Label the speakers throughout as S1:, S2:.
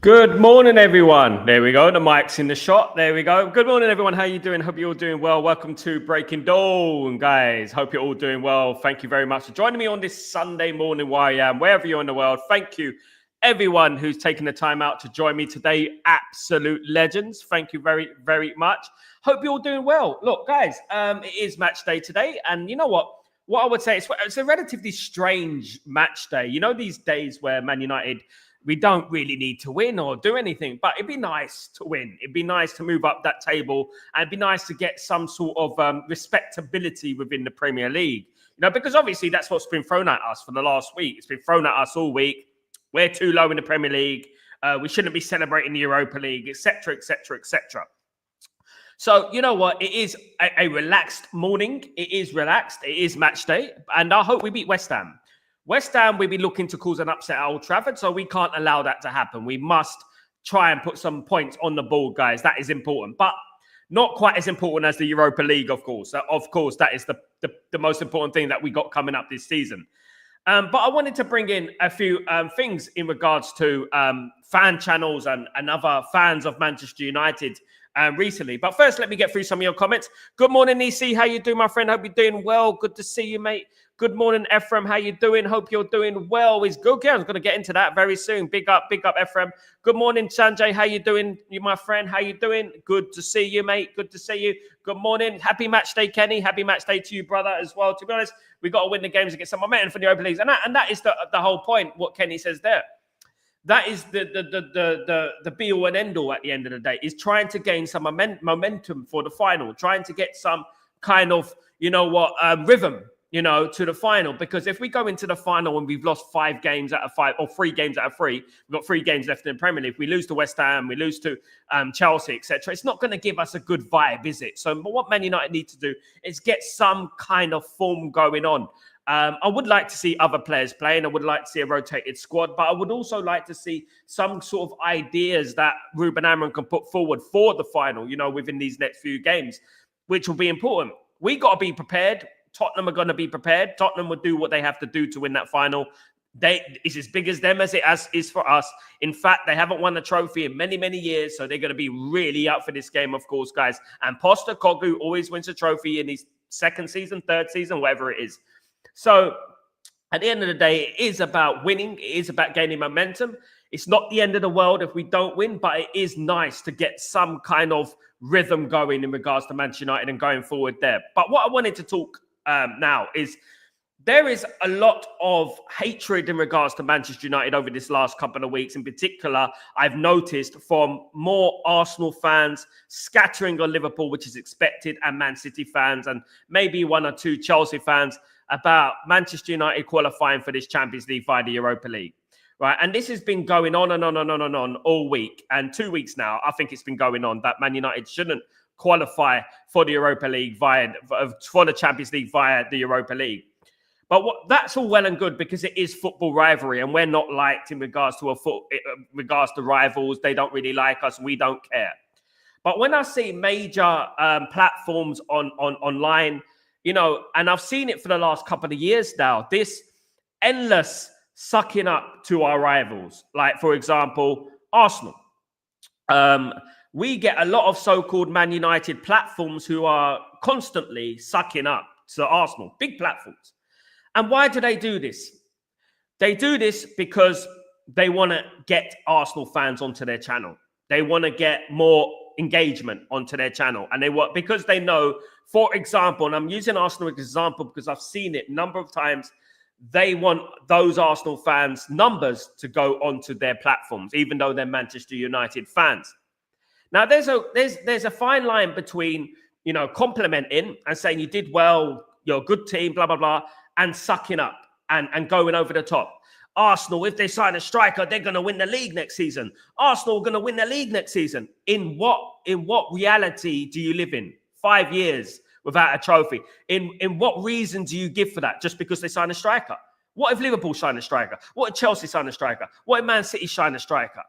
S1: Good morning, everyone. There we go. The mic's in the shot. There we go. Good morning, everyone. How you doing? Hope you're all doing well. Welcome to Breaking Dawn, guys. Hope you're all doing well. Thank you very much for joining me on this Sunday morning where I am, wherever you're in the world. Thank you, everyone who's taken the time out to join me today. Absolute legends. Thank you very, very much. Hope you're all doing well. Look, guys, it is match day today. And you know what? What I would say, it's a relatively strange match day. You know, these days where Man United, we don't really need to win or do anything, but it'd be nice to win. It'd be nice to move up that table, and it'd be nice to get some sort of respectability within the Premier League. You know, because obviously that's what's been thrown at us for the last week. It's been thrown at us all week. We're too low in the Premier League. We shouldn't be celebrating the Europa League, etc., etc., etc. So, you know what? It is a relaxed morning. It is relaxed. It is match day. And I hope we beat West Ham. West Ham, we'll be looking to cause an upset at Old Trafford, so we can't allow that to happen. We must try and put some points on the board, guys. That is important, but not quite as important as the Europa League, of course. Of course, that is the most important thing that we got coming up this season. But I wanted to bring in a few things in regards to fan channels and other fans of Manchester United recently. But first, let me get through some of your comments. Good morning, EC. How you doing, my friend? Hope you're doing well. Good to see you, mate. Good morning, Ephraim. How you doing? Hope you're doing well. Is good. Yeah, I'm going to get into that very soon. Big up, Ephraim. Good morning, Sanjay. How you doing, you my friend? How you doing? Good to see you, mate. Good to see you. Good morning. Happy match day, Kenny. Happy match day to you, brother, as well. To be honest, we got to win the games to get some momentum for the Europa League, and that is the whole point. What Kenny says there. That is the be all and end all at the end of the day, is trying to gain some momentum for the final, trying to get some kind of, rhythm, to the final. Because if we go into the final and we've lost 5 games out of 5 or 3 games out of 3, we've got 3 games left in the Premier League. If we lose to West Ham, we lose to Chelsea, etc. It's not going to give us a good vibe, is it? So what Man United need to do is get some kind of form going on. I would like to see other players playing. I would like to see a rotated squad, but I would also like to see some sort of ideas that Ruben Amorim can put forward for the final, within these next few games, which will be important. We got to be prepared. Tottenham are going to be prepared. Tottenham will do what they have to do to win that final. It's as big as them as it is for us. In fact, they haven't won a trophy in many, many years, so they're going to be really up for this game, of course, guys. And Postecoglou always wins a trophy in his second season, third season, whatever it is. So at the end of the day, it is about winning. It is about gaining momentum. It's not the end of the world if we don't win, but it is nice to get some kind of rhythm going in regards to Manchester United and going forward there. But what I wanted to talk now is there is a lot of hatred in regards to Manchester United over this last couple of weeks. In particular, I've noticed from more Arsenal fans scattering on Liverpool, which is expected, and Man City fans, and maybe 1 or 2 Chelsea fans, about Manchester United qualifying for this Champions League via the Europa League, right? And this has been going on and on all week. And 2 weeks now, I think it's been going on that Man United shouldn't qualify for the Europa League for the Champions League via the Europa League. But that's all well and good because it is football rivalry, and we're not liked in regards to regards to rivals. They don't really like us. We don't care. But when I see major platforms online, and I've seen it for the last couple of years now, this endless sucking up to our rivals. Like, for example, Arsenal. We get a lot of so-called Man United platforms who are constantly sucking up to Arsenal, big platforms. And why do they do this? They do this because they want to get Arsenal fans onto their channel. They want to get more engagement onto their channel. And because they know, for example, and I'm using Arsenal as an example because I've seen it a number of times, they want those Arsenal fans' numbers to go onto their platforms, even though they're Manchester United fans. Now, there's a fine line between, complimenting and saying you did well, you're a good team, blah, blah, blah, and sucking up and going over the top. Arsenal, if they sign a striker, they're going to win the league next season. Arsenal are going to win the league next season. In what reality do you live in? 5 years without a trophy. In what reason do you give for that? Just because they sign a striker? What if Liverpool sign a striker? What if Chelsea sign a striker? What if Man City sign a striker?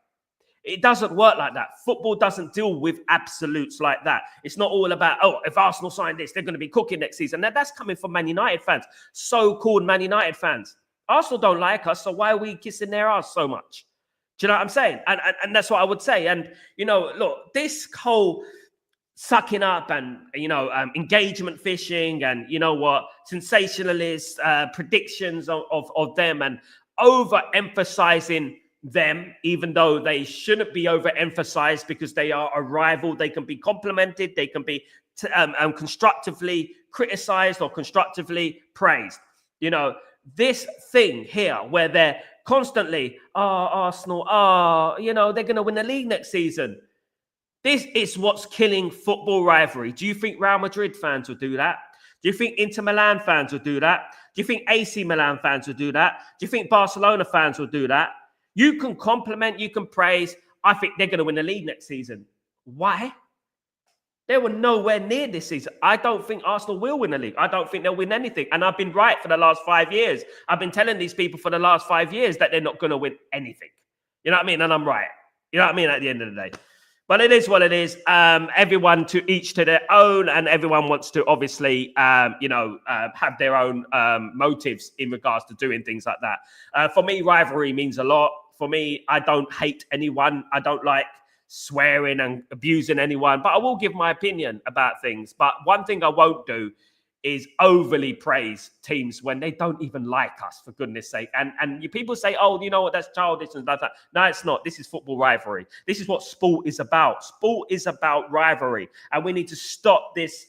S1: It doesn't work like that. Football doesn't deal with absolutes like that. It's not all about, if Arsenal sign this, they're going to be cooking next season. Now, that's coming from Man United fans, so-called Man United fans. Arsenal don't like us, so why are we kissing their ass so much? Do you know what I'm saying? And that's what I would say. And, you know, look, this whole sucking up and, you know, engagement fishing and, you know what, sensationalist predictions of them and overemphasizing them, even though they shouldn't be overemphasized because they are a rival. They can be complimented. They can be constructively criticized or constructively praised. You know, this thing here where they're constantly, Arsenal, you know, they're going to win the league next season. This is what's killing football rivalry. Do you think Real Madrid fans will do that? Do you think Inter Milan fans will do that? Do you think AC Milan fans will do that? Do you think Barcelona fans will do that? You can compliment, you can praise. I think they're going to win the league next season. Why? They were nowhere near this season. I don't think Arsenal will win the league. I don't think they'll win anything. And I've been right for the last 5 years. I've been telling these people for the last 5 years that they're not going to win anything. You know what I mean? And I'm right. You know what I mean? At the end of the day. But it is what it is. Everyone to each to their own, and everyone wants to obviously, have their own motives in regards to doing things like that. For me, rivalry means a lot. For me, I don't hate anyone. I don't like swearing and abusing anyone, but I will give my opinion about things. But one thing I won't do is overly praise teams when they don't even like us, for goodness sake. And you people say, oh, you know what, that's childish and like that. No, it's not. This is football rivalry. This is what sport is about. Sport is about rivalry. And we need to stop this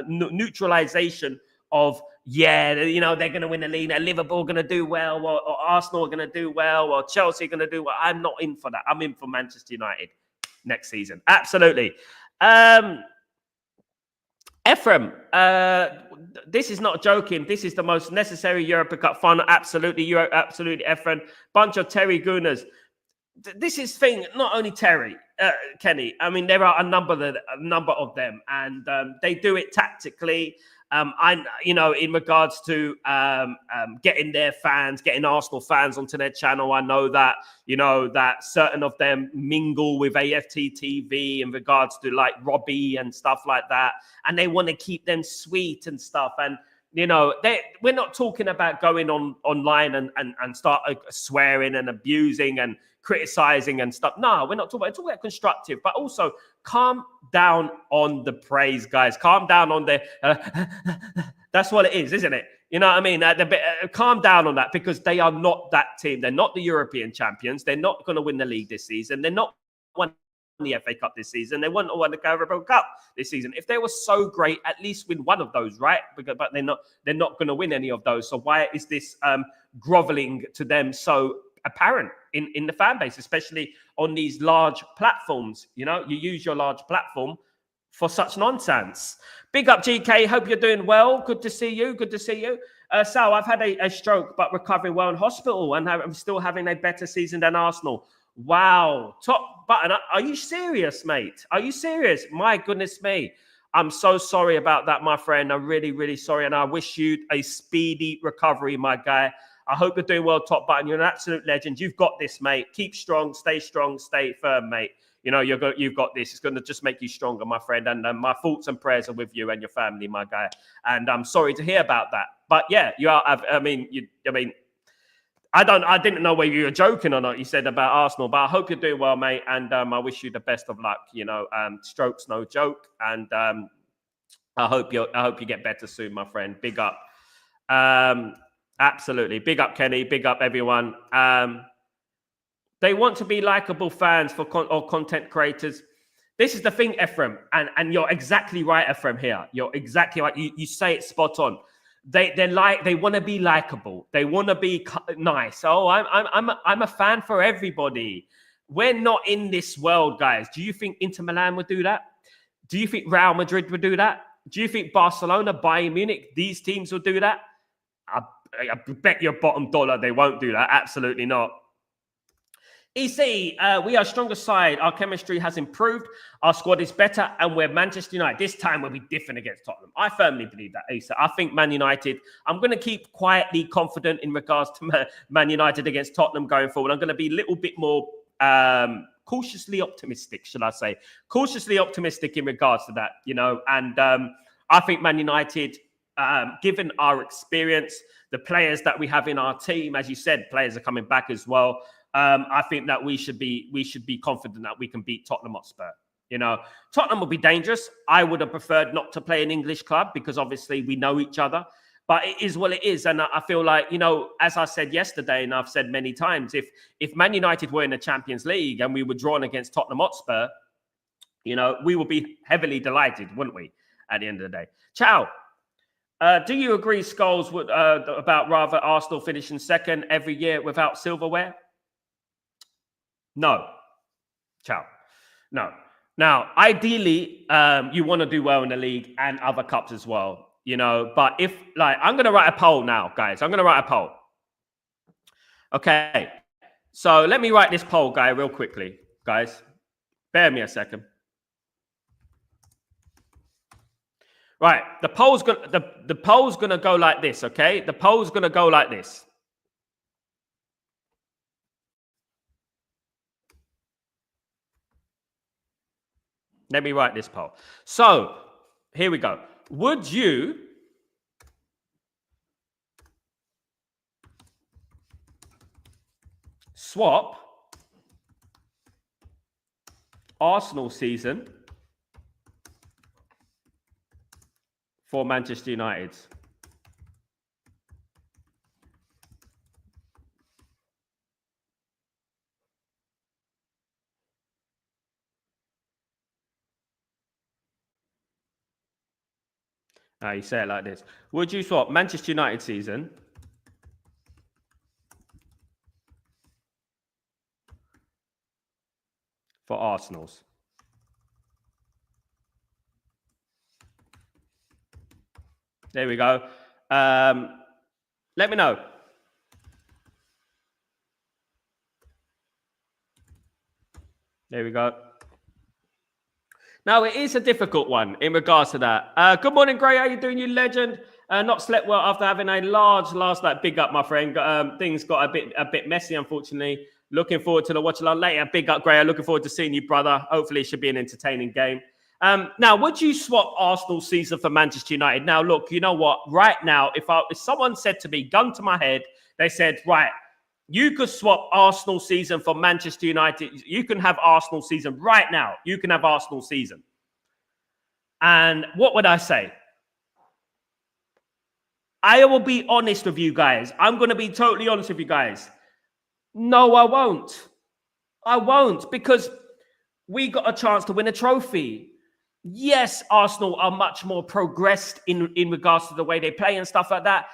S1: neutralization of, yeah, you know, they're going to win the league. Liverpool are going to do well, or Arsenal are going to do well, or Chelsea are going to do well. I'm not in for that. I'm in for Manchester United next season. Absolutely. Ephraim, this is not joking. This is the most necessary Europa Cup fun. Absolutely, absolutely, Ephraim. Bunch of Terry Gooners. This is thing, not only Terry, Kenny. I mean, there are a number of them, and they do it tactically. In regards to getting their fans, getting Arsenal fans onto their channel, I know that, you know, that certain of them mingle with AFT TV in regards to like Robbie and stuff like that. And they want to keep them sweet and stuff. And, you know, we're not talking about going online and start swearing and abusing and criticizing and stuff. No, we're not talking about, it's all about constructive, but also calm down on the praise, guys. Calm down on the, that's what it is, isn't it? You know what I mean? Calm down on that, because they are not that team. They're not the European champions. They're not going to win the league this season. They're not won the FA Cup this season. They won't win the Carabao Cup this season. If they were so great, at least win one of those, right? But they're not going to win any of those. So why is this groveling to them so apparent in the fan base, especially on these large platforms? You know, you use your large platform for such nonsense. Big up, GK. Hope you're doing well. Good to see you. Good to see you. Sal, I've had a stroke, but recovering well in hospital, and I'm still having a better season than Arsenal. Wow. Top button. Are you serious, mate? Are you serious? My goodness me. I'm so sorry about that, my friend. I'm really, really sorry. And I wish you a speedy recovery, my guy. I hope you're doing well, Top Button. You're an absolute legend. You've got this, mate. Keep strong, stay firm, mate. You know, you've got this. It's going to just make you stronger, my friend. And my thoughts and prayers are with you and your family, my guy. And I'm sorry to hear about that. But yeah, you are. I didn't know whether you were joking or not. You said about Arsenal, but I hope you're doing well, mate. And I wish you the best of luck. You know, stroke's no joke. And I hope you get better soon, my friend. Big up. Absolutely. Big up, Kenny. Big up, everyone. They want to be likable fans or content creators. This is the thing, Ephraim. And you're exactly right, Ephraim, here. You're exactly right. You say it spot on. They want to be likable. They want to be nice. Oh, I'm a fan for everybody. We're not in this world, guys. Do you think Inter Milan would do that? Do you think Real Madrid would do that? Do you think Barcelona, Bayern Munich, these teams will do that? I bet your bottom dollar they won't do that. Absolutely not. EC, we are a stronger side. Our chemistry has improved. Our squad is better, and we're Manchester United. This time we'll be different against Tottenham. I firmly believe that, EC. I think Man United, I'm going to keep quietly confident in regards to Man United against Tottenham going forward. I'm going to be a little bit more cautiously optimistic, should I say. Cautiously optimistic in regards to that, you know. And I think Man United, given our experience, the players that we have in our team, as you said, players are coming back as well. I think that we should be confident that we can beat Tottenham Hotspur. You know, Tottenham will be dangerous. I would have preferred not to play an English club because obviously we know each other. But it is what it is. And I feel like, you know, as I said yesterday, and I've said many times, if Man United were in the Champions League and we were drawn against Tottenham Hotspur, you know, we would be heavily delighted, wouldn't we, at the end of the day? Ciao. Do you agree, Scholes, would about rather Arsenal finishing second every year without silverware? No. Ciao. No. Now, ideally, you want to do well in the league and other cups as well, you know. But if, like, I'm going to write a poll now, guys. I'm going to write a poll. Okay. So let me write this poll, guy, real quickly, guys. Bear me a second. Right, the poll's gonna go like this, okay? The poll's gonna go like this. Let me write this poll. So here we go. Would you swap Arsenal season for Manchester United? You say it like this. Would you swap Manchester United season for Arsenal's? There we go. Let me know. There we go. Now, it is a difficult one in regards to that. Good morning, Gray. How you doing, you legend? Not slept well after having a large last night. Big up, my friend. Things got a bit messy, unfortunately. Looking forward to the watch along later. Big up, Gray. Looking forward to seeing you, brother. Hopefully, it should be an entertaining game. Now, would you swap Arsenal season for Manchester United? Now, look, you know what? Right now, if someone said to me, gun to my head, they said, right, you could swap Arsenal season for Manchester United. You can have Arsenal season right now. You can have Arsenal season. And what would I say? I will be honest with you guys. I'm going to be totally honest with you guys. No, I won't. I won't, because we got a chance to win a trophy. Yes, Arsenal are much more progressed in regards to the way they play and stuff like that.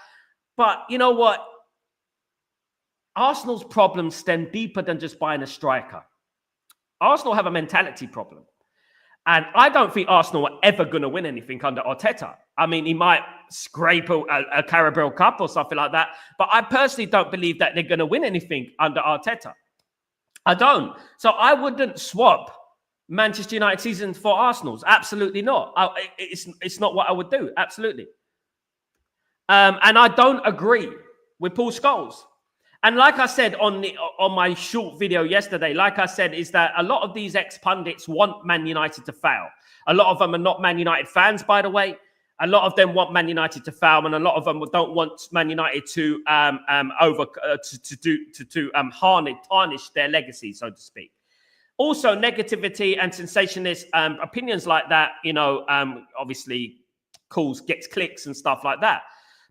S1: But you know what? Arsenal's problems stem deeper than just buying a striker. Arsenal have a mentality problem. And I don't think Arsenal are ever going to win anything under Arteta. I mean, he might scrape a Carabao Cup or something like that. But I personally don't believe that they're going to win anything under Arteta. I don't. So I wouldn't swap Manchester United season for Arsenal's. Absolutely not. It's not what I would do. Absolutely. And I don't agree with Paul Scholes. And like I said on my short video yesterday, like I said, is that a lot of these ex-pundits want Man United to fail. A lot of them are not Man United fans, by the way. A lot of them want Man United to fail, and a lot of them don't want Man United to tarnish their legacy, so to speak. Also, negativity and sensationalist opinions like that, you know, obviously gets clicks and stuff like that.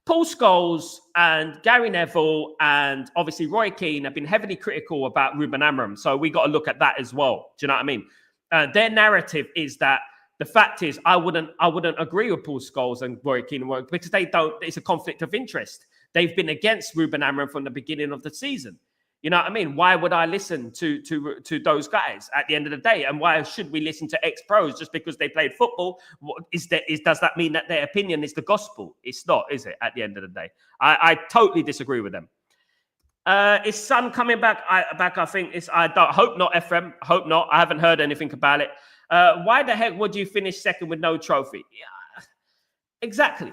S1: Paul Scholes and Gary Neville and obviously Roy Keane have been heavily critical about Ruben Amorim. So we got to look at that as well. Do you know what I mean? Their narrative is that the fact is I wouldn't agree with Paul Scholes and Roy Keane because they don't. It's a conflict of interest. They've been against Ruben Amorim from the beginning of the season. You know what I mean? Why would I listen to those guys at the end of the day? And why should we listen to ex-pros just because they played football? Does that mean that their opinion is the gospel? It's not, is it, at the end of the day? I totally disagree with them. Is Son coming back? I think I don't hope not, Ephraim. Hope not. I haven't heard anything about it. Why the heck would you finish second with no trophy? Yeah, exactly.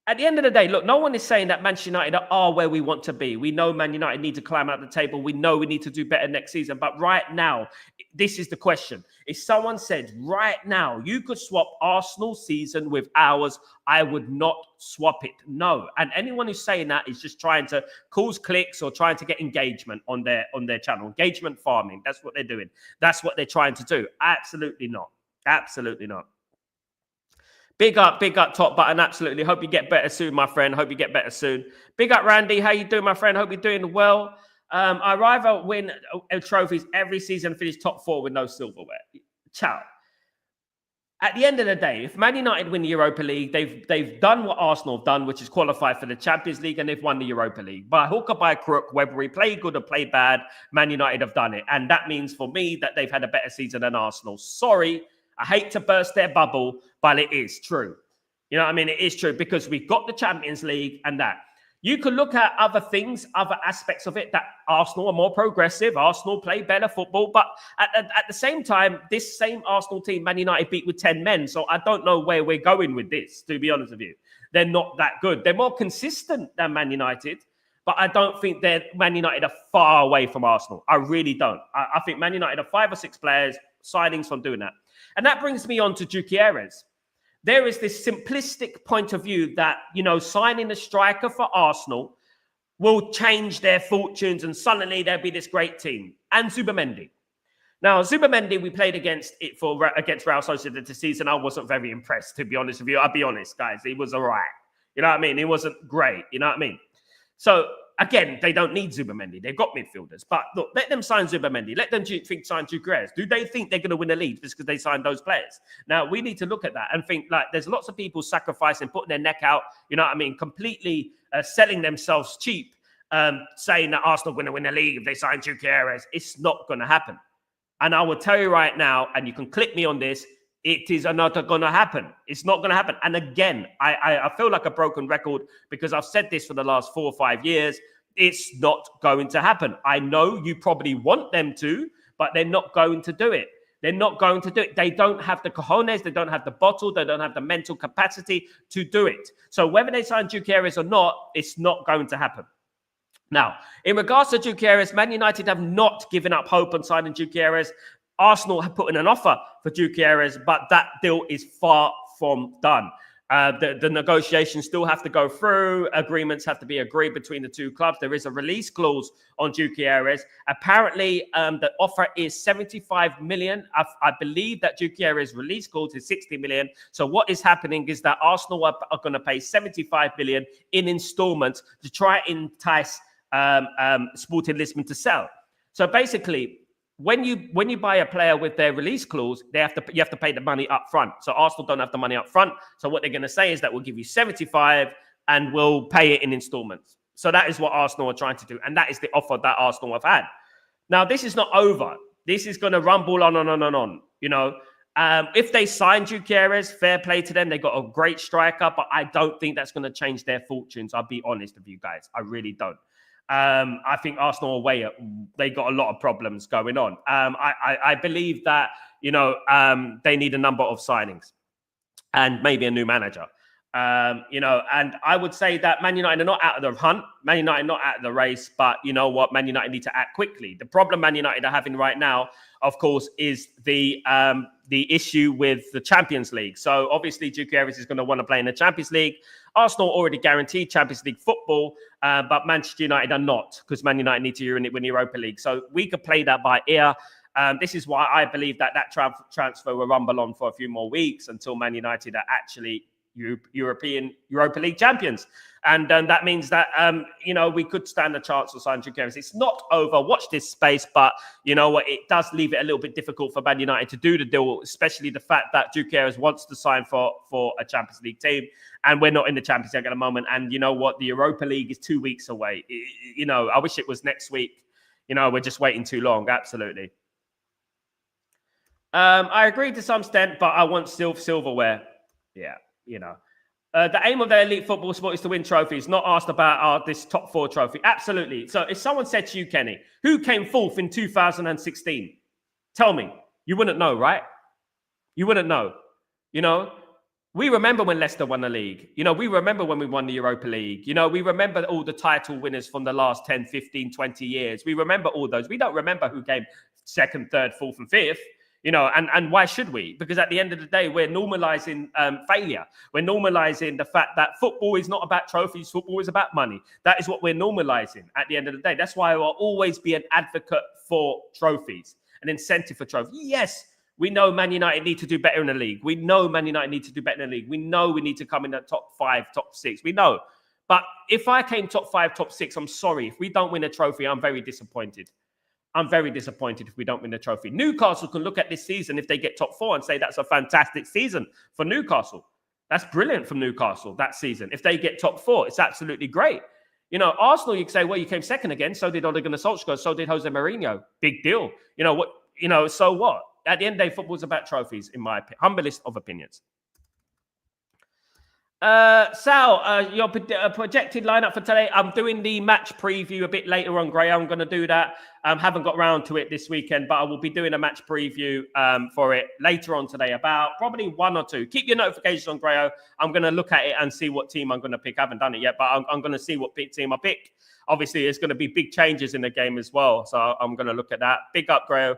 S1: At the end of the day, look, no one is saying that Manchester United are where we want to be. We know Man United need to climb out the table. We know we need to do better next season. But right now, this is the question. If someone said right now, you could swap Arsenal's season with ours, I would not swap it. No. And anyone who's saying that is just trying to cause clicks or trying to get engagement on their channel. Engagement farming. That's what they're doing. That's what they're trying to do. Absolutely not. Absolutely not. Big up, top button. Absolutely. Hope you get better soon, my friend. Hope you get better soon. Big up, Randy. How you doing, my friend? Hope you're doing well. Our rival win trophies every season, finish top 4 with no silverware. Ciao. At the end of the day, if Man United win the Europa League, they've done what Arsenal have done, which is qualify for the Champions League, and they've won the Europa League. By hook or by crook, whether we play good or play bad, Man United have done it. And that means for me that they've had a better season than Arsenal. Sorry. I hate to burst their bubble, but it is true. You know what I mean? It is true because we've got the Champions League and that. You could look at other things, other aspects of it, that Arsenal are more progressive. Arsenal play better football. But at the same time, this same Arsenal team, Man United beat with 10 men. So I don't know where we're going with this, to be honest with you. They're not that good. They're more consistent than Man United. But I don't think Man United are far away from Arsenal. I really don't. I think Man United are 5 or 6 players, signings from doing that. And that brings me on to Gyökeres. There is this simplistic point of view that, you know, signing a striker for Arsenal will change their fortunes and suddenly there'll be this great team. And Zubimendi. Now, Zubimendi, we played against Real Sociedad this season. I wasn't very impressed, to be honest with you. I'll be honest, guys. He was all right. You know what I mean? He wasn't great. You know what I mean? So, again, they don't need Zubimendi. They've got midfielders. But look, let them sign Zubimendi. Let them sign Gyökeres. Do they think they're going to win the league just because they signed those players? Now, we need to look at that and think, like, there's lots of people sacrificing, putting their neck out, you know what I mean, completely selling themselves cheap, saying that Arsenal are going to win the league if they sign Gyökeres. It's not going to happen. And I will tell you right now, and you can click me on this, it is not going to happen. It's not going to happen. And again, I feel like a broken record because I've said this for the last 4 or 5 years. It's not going to happen. I know you probably want them to, but they're not going to do it. They're not going to do it. They don't have the cojones. They don't have the bottle. They don't have the mental capacity to do it. So whether they sign Gyökeres or not, it's not going to happen. Now, in regards to Gyökeres, Man United have not given up hope on signing Gyökeres. Arsenal have put in an offer for Gyökeres, but that deal is far from done. The negotiations still have to go through. Agreements have to be agreed between the two clubs. There is a release clause on Gyökeres. Apparently, the offer is 75 million. I believe that Gyökeres' release clause is 60 million. So what is happening is that Arsenal are going to pay 75 million in installments to try and entice Sporting Lisbon to sell. So basically, when you buy a player with their release clause, you have to pay the money up front. So Arsenal don't have the money up front. So what they're going to say is that we'll give you 75 and we'll pay it in installments. So that is what Arsenal are trying to do. And that is the offer that Arsenal have had. Now, this is not over. This is going to rumble on and on and on. You know, if they sign Gyökeres, fair play to them. They got a great striker, but I don't think that's going to change their fortunes. I'll be honest with you guys. I really don't. I think Arsenal away, they got a lot of problems going on. I believe that, you know, they need a number of signings and maybe a new manager. You know, and I would say that Man United are not out of the hunt. Man United are not out of the race, but you know what? Man United need to act quickly. The problem Man United are having right now, of course, is the issue with the Champions League. So obviously, Gyökeres is going to want to play in the Champions League. Arsenal already guaranteed Champions League football, but Manchester United are not, because Man United need to win the Europa League. So we could play that by ear. This is why I believe that transfer will rumble on for a few more weeks until Man United are actually Europa League champions. And that means that, you know, we could stand a chance of signing Gyökeres. It's not over. Watch this space. But you know what? It does leave it a little bit difficult for Man United to do the deal, especially the fact that Gyökeres wants to sign for a Champions League team. And we're not in the Champions League at the moment. And you know what? The Europa League is 2 weeks away. You know, I wish it was next week. You know, we're just waiting too long. Absolutely. I agree to some extent, but I want silverware. Yeah. You know, the aim of the elite football sport is to win trophies, not asked about this top 4 trophy. Absolutely. So if someone said to you, Kenny, who came fourth in 2016? Tell me. You wouldn't know, right? You wouldn't know. You know, We remember when Leicester won the league. You know, we remember when we won the Europa League. You know, we remember all the title winners from the last 10, 15, 20 years. We remember all those. We don't remember who came second, third, fourth, and fifth. You know, and why should we? Because at the end of the day, we're normalizing failure. We're normalizing the fact that football is not about trophies. Football is about money. That is what we're normalizing at the end of the day. That's why I will always be an advocate for trophies, an incentive for trophies. Yes, we know Man United need to do better in the league. We know Man United need to do better in the league. We know we need to come in the top 5, top 6. We know. But if I came top 5, top 6, I'm sorry. If we don't win a trophy, I'm very disappointed. I'm very disappointed if we don't win the trophy. Newcastle can look at this season if they get top 4 and say that's a fantastic season for Newcastle. That's brilliant from Newcastle that season. If they get top 4, it's absolutely great. You know, Arsenal, you can say, well, you came second again. So did Ole Gunnar Solskjaer. So did Jose Mourinho. Big deal. You know what? You know, so what? At the end of the day, football's about trophies, in my humblest of opinions. Sal, your projected lineup for today. I'm doing the match preview a bit later on, Gray. I'm going to do that. Haven't got round to it this weekend, but I will be doing a match preview for it later on today, about probably 1 or 2. Keep your notifications on, Grayo. I'm going to look at it and see what team I'm going to pick. I haven't done it yet, but I'm going to see what big team I pick. Obviously, there's going to be big changes in the game as well, so I'm going to look at that. Big up, Grayo.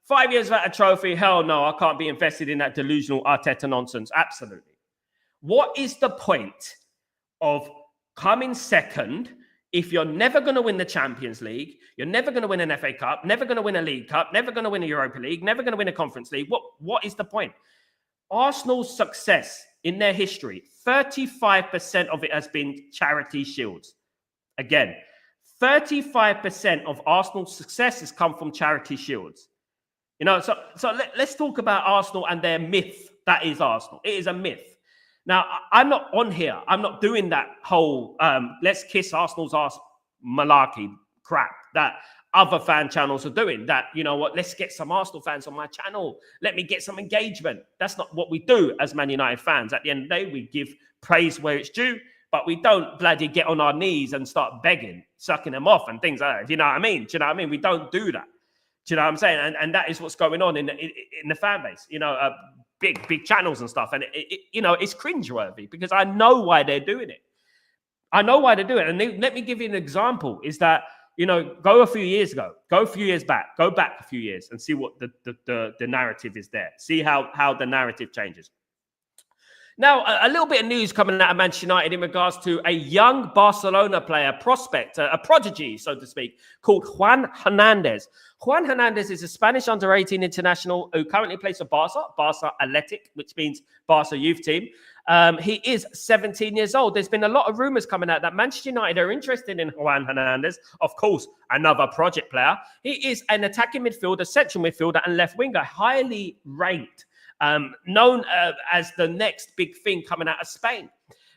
S1: 5 years without a trophy? Hell no, I can't be invested in that delusional Arteta nonsense. Absolutely. What is the point of coming second if you're never going to win the Champions League, you're never going to win an FA Cup, never going to win a League Cup, never going to win a Europa League, never going to win a Conference League? What is the point? Arsenal's success in their history, 35% of it has been charity shields. Again, 35% of Arsenal's success has come from charity shields. You know, so let's talk about Arsenal and their myth that is Arsenal. It is a myth. Now, I'm not on here. I'm not doing that whole let's kiss Arsenal's arse malarkey crap that other fan channels are doing. That, you know what, let's get some Arsenal fans on my channel. Let me get some engagement. That's not what we do as Man United fans. At the end of the day, we give praise where it's due, but we don't bloody get on our knees and start begging, sucking them off and things like that. Do you know what I mean? Do you know what I mean? We don't do that. Do you know what I'm saying? And that is what's going on in the fan base. You know, big channels and stuff. And, you know, it's cringeworthy because I know why they're doing it. I know why they're doing it. And let me give you an example is that, you know, go a few years ago, go a few years back, go back a few years and see what the narrative is there. See how the narrative changes. Now, a little bit of news coming out of Manchester United in regards to a young Barcelona player, prospect, a prodigy, so to speak, called Juan Hernandez. Juan Hernandez is a Spanish under-18 international who currently plays for Barca Athletic, which means Barca youth team. He is 17 years old. There's been a lot of rumours coming out that Manchester United are interested in Juan Hernandez. Of course, another project player. He is an attacking midfielder, central midfielder, and left winger, highly ranked. Known as the next big thing coming out of Spain.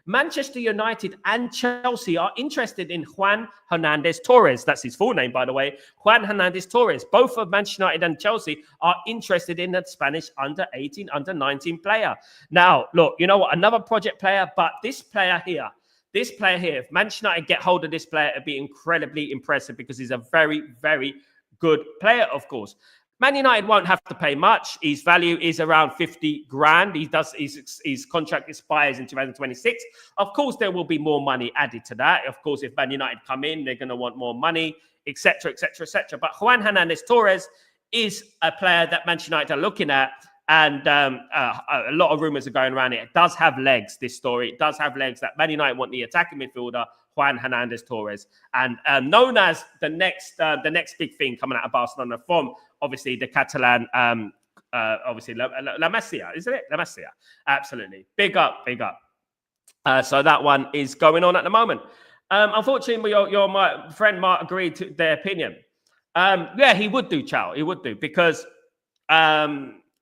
S1: Manchester United and Chelsea are interested in Juan Hernandez Torres. That's his full name, by the way. Juan Hernandez Torres. Both of Manchester United and Chelsea are interested in that Spanish under-18, under-19 player. Now, look, you know what? Another project player, but this player here, if Manchester United get hold of this player, it'd be incredibly impressive because he's a very, very good player, of course. Man United won't have to pay much. His value is around 50 grand. His contract expires in 2026. Of course, there will be more money added to that. Of course, if Man United come in, they're going to want more money, etc., etc., etc. But Juan Hernandez Torres is a player that Manchester United are looking at. And a lot of rumors are going around it. It does have legs, this story. It does have legs that Man United want the attacking midfielder, Juan Hernandez Torres, and known as the next big thing coming out of Barcelona from obviously the Catalan, obviously La Masia, isn't it? La Masia, absolutely. Big up. So that one is going on at the moment. Unfortunately, my friend Mark agreed to their opinion. Yeah, he would do, Chow. He would do because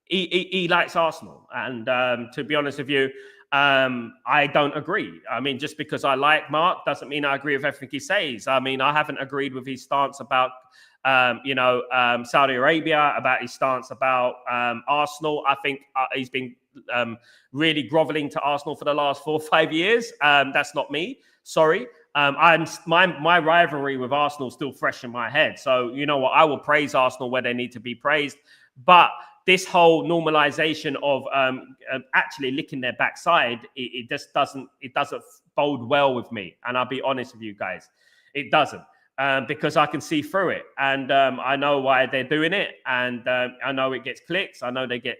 S1: he likes Arsenal, and to be honest with you. I don't agree. I mean, just because I like Mark doesn't mean I agree with everything he says. I mean, I haven't agreed with his stance about, Saudi Arabia, about his stance about Arsenal. I think he's been really groveling to Arsenal for the last 4 or 5 years. That's not me. Sorry. My rivalry with Arsenal is still fresh in my head. So, you know what? I will praise Arsenal where they need to be praised. But this whole normalization of actually licking their backside, it just doesn't bode well with me. And I'll be honest with you guys, it doesn't. Because I can see through it, and I know why they're doing it, and I know it gets clicks. I know they get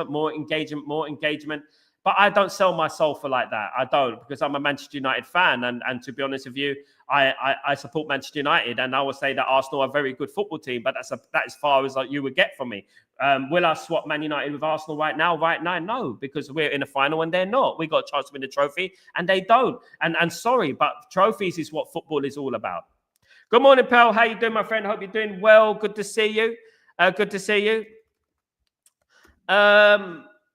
S1: more engagement. But I don't sell my soul for like that. I don't, because I'm a Manchester United fan, and to be honest with you, I support Manchester United, and I will say that Arsenal are a very good football team, but that's as far as you would get from me. Will I swap Man United with Arsenal right now? Right now, no, because we're in a final and they're not. We got a chance to win the trophy, and they don't. And sorry, but trophies is what football is all about. Good morning, Pearl. How you doing, my friend? Hope you're doing well. Good to see you. Good to see you.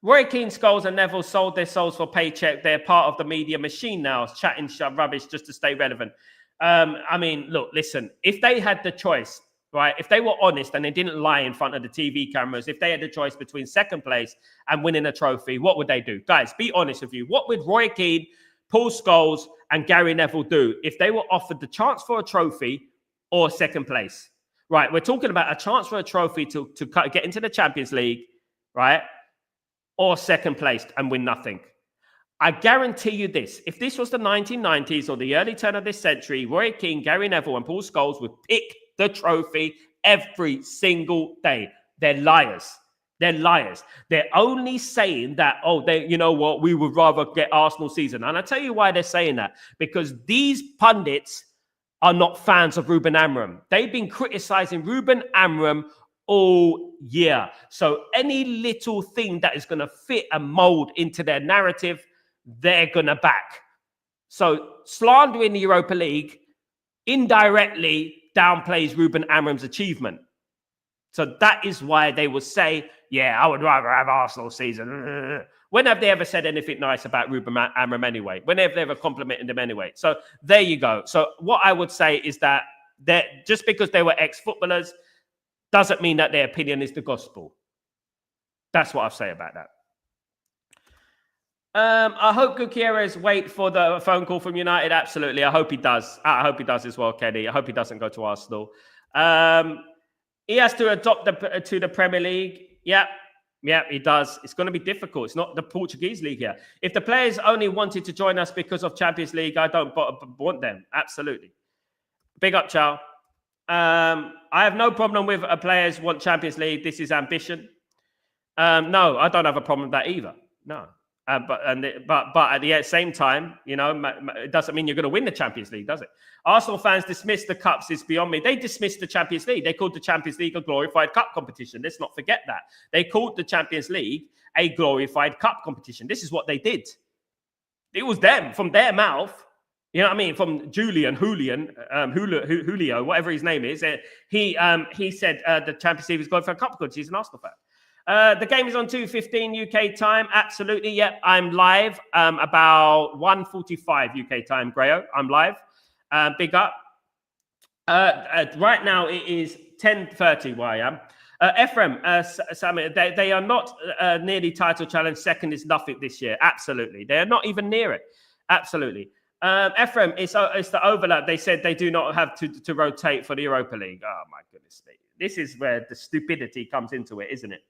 S1: Roy Keane, Scholes, and Neville sold their souls for paycheck. They're part of the media machine now, chatting rubbish just to stay relevant. I mean, look, listen. If they had the choice, right? If they were honest and they didn't lie in front of the TV cameras, if they had the choice between second place and winning a trophy, what would they do? Guys, be honest with you. What would Roy Keane, Paul Scholes, and Gary Neville do if they were offered the chance for a trophy or second place? Right, we're talking about a chance for a trophy to get into the Champions League, right? Or second place and win nothing. I guarantee you this. If this was the 1990s or the early turn of this century, Roy Keane, Gary Neville, and Paul Scholes would pick the trophy every single day. They're liars. They're liars. They're only saying that, you know what, we would rather get Arsenal season. And I tell you why they're saying that. Because these pundits are not fans of Ruben Amorim. They've been criticizing Ruben Amorim all year. So any little thing that is going to fit and mold into their narrative, they're going to back. So slandering the Europa League indirectly downplays Ruben Amorim's achievement. So that is why they will say, yeah, I would rather have Arsenal season. When have they ever said anything nice about Ruben Amorim anyway? When have they ever complimented him anyway? So there you go. So what I would say is that just because they were ex-footballers doesn't mean that their opinion is the gospel. That's what I'll say about that. I hope Gutierrez wait for the phone call from United. Absolutely. I hope he does. I hope he does as well, Kenny. I hope he doesn't go to Arsenal. He has to adopt to the Premier League. Yeah, he does. It's going to be difficult. It's not the Portuguese league here. If the players only wanted to join us because of Champions League, I don't want them. Absolutely. Big up, Chow. I have no problem with players want Champions League. This is ambition. No, I don't have a problem with that either. No. But at the same time, you know, it doesn't mean you're going to win the Champions League, does it? Arsenal fans dismiss the cups. It's beyond me. They dismissed the Champions League. They called the Champions League a glorified cup competition. Let's not forget that. They called the Champions League a glorified cup competition. This is what they did. It was them, from their mouth. You know what I mean? From Julio, whatever his name is. He said the Champions League was glorified cup because he's an Arsenal fan. The game is on 2:15 UK time. Absolutely. Yep. I'm live about 1:45 UK time, Grayo. I'm live. Big up. Right now it is 10:30 where I am. Ephraim, Sammy, they are not nearly title challenge. Second is nothing this year. Absolutely. They are not even near it. Absolutely. Ephraim, it's the overlap. They said they do not have to rotate for the Europa League. Oh, my goodness. This is where the stupidity comes into it, isn't it?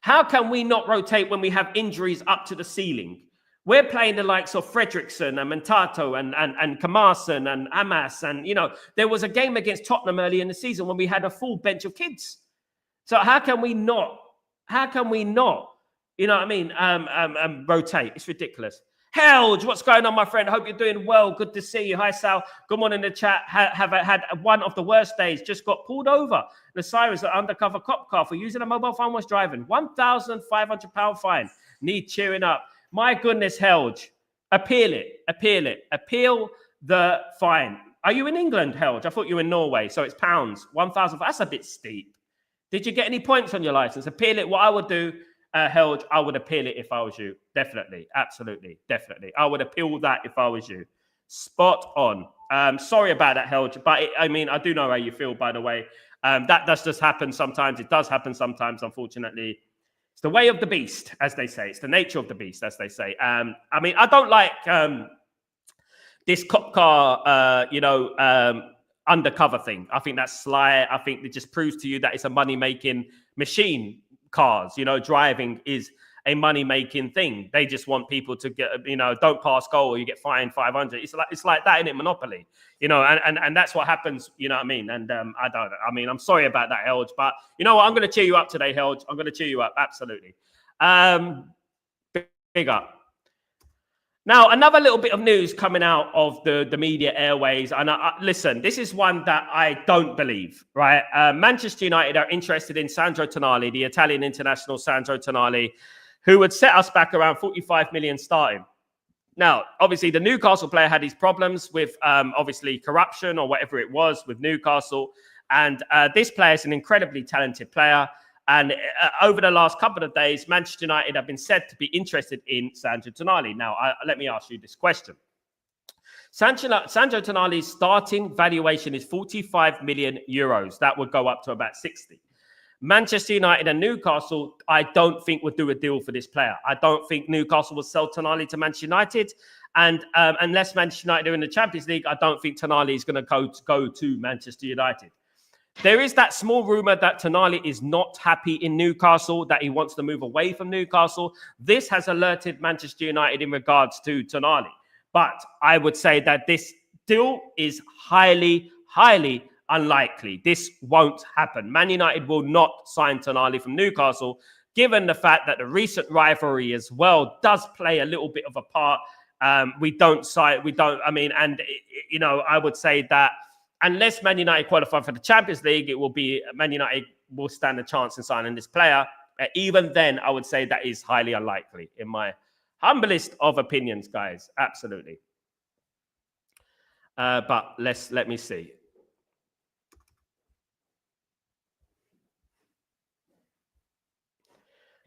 S1: How can we not rotate when we have injuries up to the ceiling? We're playing the likes of Fredrickson and Mentato and Kamarson and Amas. And, you know, there was a game against Tottenham early in the season when we had a full bench of kids. So how can we not, you know what I mean, rotate? It's ridiculous. Helge, what's going on, my friend? Hope you're doing well. Good to see you. Hi, Sal. Good morning in the chat. Have had one of the worst days. Just got pulled over. The sirens, an undercover cop car for using a mobile phone was driving. £1,500 fine. Need cheering up. My goodness, Helge. Appeal it. Appeal the fine. Are you in England, Helge? I thought you were in Norway, so it's pounds. 1,000. That's a bit steep. Did you get any points on your license? Appeal it. What I would do, Helge, I would appeal it if I was you. Definitely. Absolutely. Definitely. I would appeal that if I was you. Spot on. Sorry about that, Helge. But I do know how you feel, by the way. That does just happen sometimes. It does happen sometimes, unfortunately. It's the way of the beast, as they say. It's the nature of the beast, as they say. I don't like this cop car, undercover thing. I think that's sly. I think it just proves to you that it's a money-making machine. Cars, driving is a money-making thing. They just want people to get, don't pass go or you get fined 500. It's like that, innit? Monopoly, and that's what happens. You know what I mean? And I'm sorry about that, Helge, but you know what? I'm going to cheer you up today, Helge. I'm going to cheer you up, absolutely. Big up. Now, another little bit of news coming out of the media airways. And listen, this is one that I don't believe, right? Manchester United are interested in Sandro Tonali, the Italian international Sandro Tonali, who would set us back around 45 million starting. Now, obviously, the Newcastle player had his problems with, obviously, corruption or whatever it was with Newcastle. And this player is an incredibly talented player. And over the last couple of days, Manchester United have been said to be interested in Sandro Tonali. Now, let me ask you this question. Sandro Tonali's starting valuation is 45 million euros. That would go up to about 60. Manchester United and Newcastle, I don't think would do a deal for this player. I don't think Newcastle will sell Tonali to Manchester United. And unless Manchester United are in the Champions League, I don't think Tonali is going to go to Manchester United. There is that small rumor that Tonali is not happy in Newcastle, that he wants to move away from Newcastle. This has alerted Manchester United in regards to Tonali. But I would say that this deal is highly, highly unlikely. This won't happen. Man United will not sign Tonali from Newcastle, given the fact that the recent rivalry as well does play a little bit of a part. I would say that unless Man United qualify for the Champions League, it will be Man United will stand a chance in signing this player. Even then, I would say that is highly unlikely, in my humblest of opinions, guys. Absolutely. But let me see.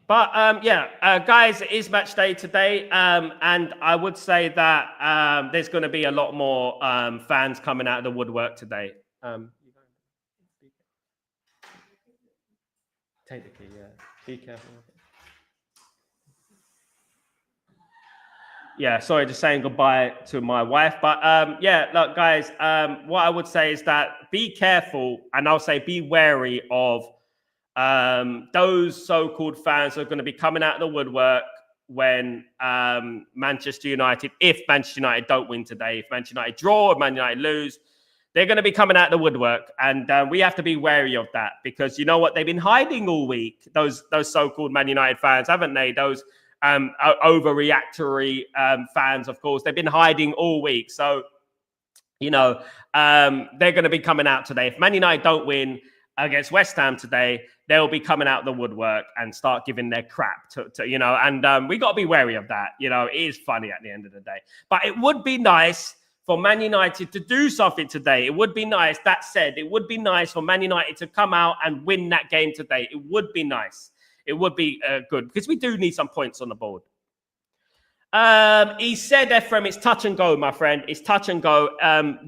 S1: But guys, it is match day today, and I would say that there's going to be a lot more fans coming out of the woodwork today. Take the key, yeah. Be careful. Yeah, sorry, just saying goodbye to my wife. But look, guys, what I would say is that be careful, and I'll say be wary of those so-called fans are going to be coming out of the woodwork when Manchester United, if Manchester United don't win today, if Manchester United draw or Man United lose, they're going to be coming out of the woodwork. And we have to be wary of that, because you know what? They've been hiding all week, those so-called Man United fans, haven't they? Those overreactory fans, of course. They've been hiding all week. So, they're going to be coming out today. If Man United don't win against West Ham today, they'll be coming out the woodwork and start giving their crap to and we got to be wary of that. It is funny at the end of the day, but it would be nice for Man United to do something today. It would be nice. That said, it would be nice for Man United to come out and win that game today. It would be nice. It would be good, because we do need some points on the board. He said, Ephraim, it's touch and go, my friend. It's touch and go.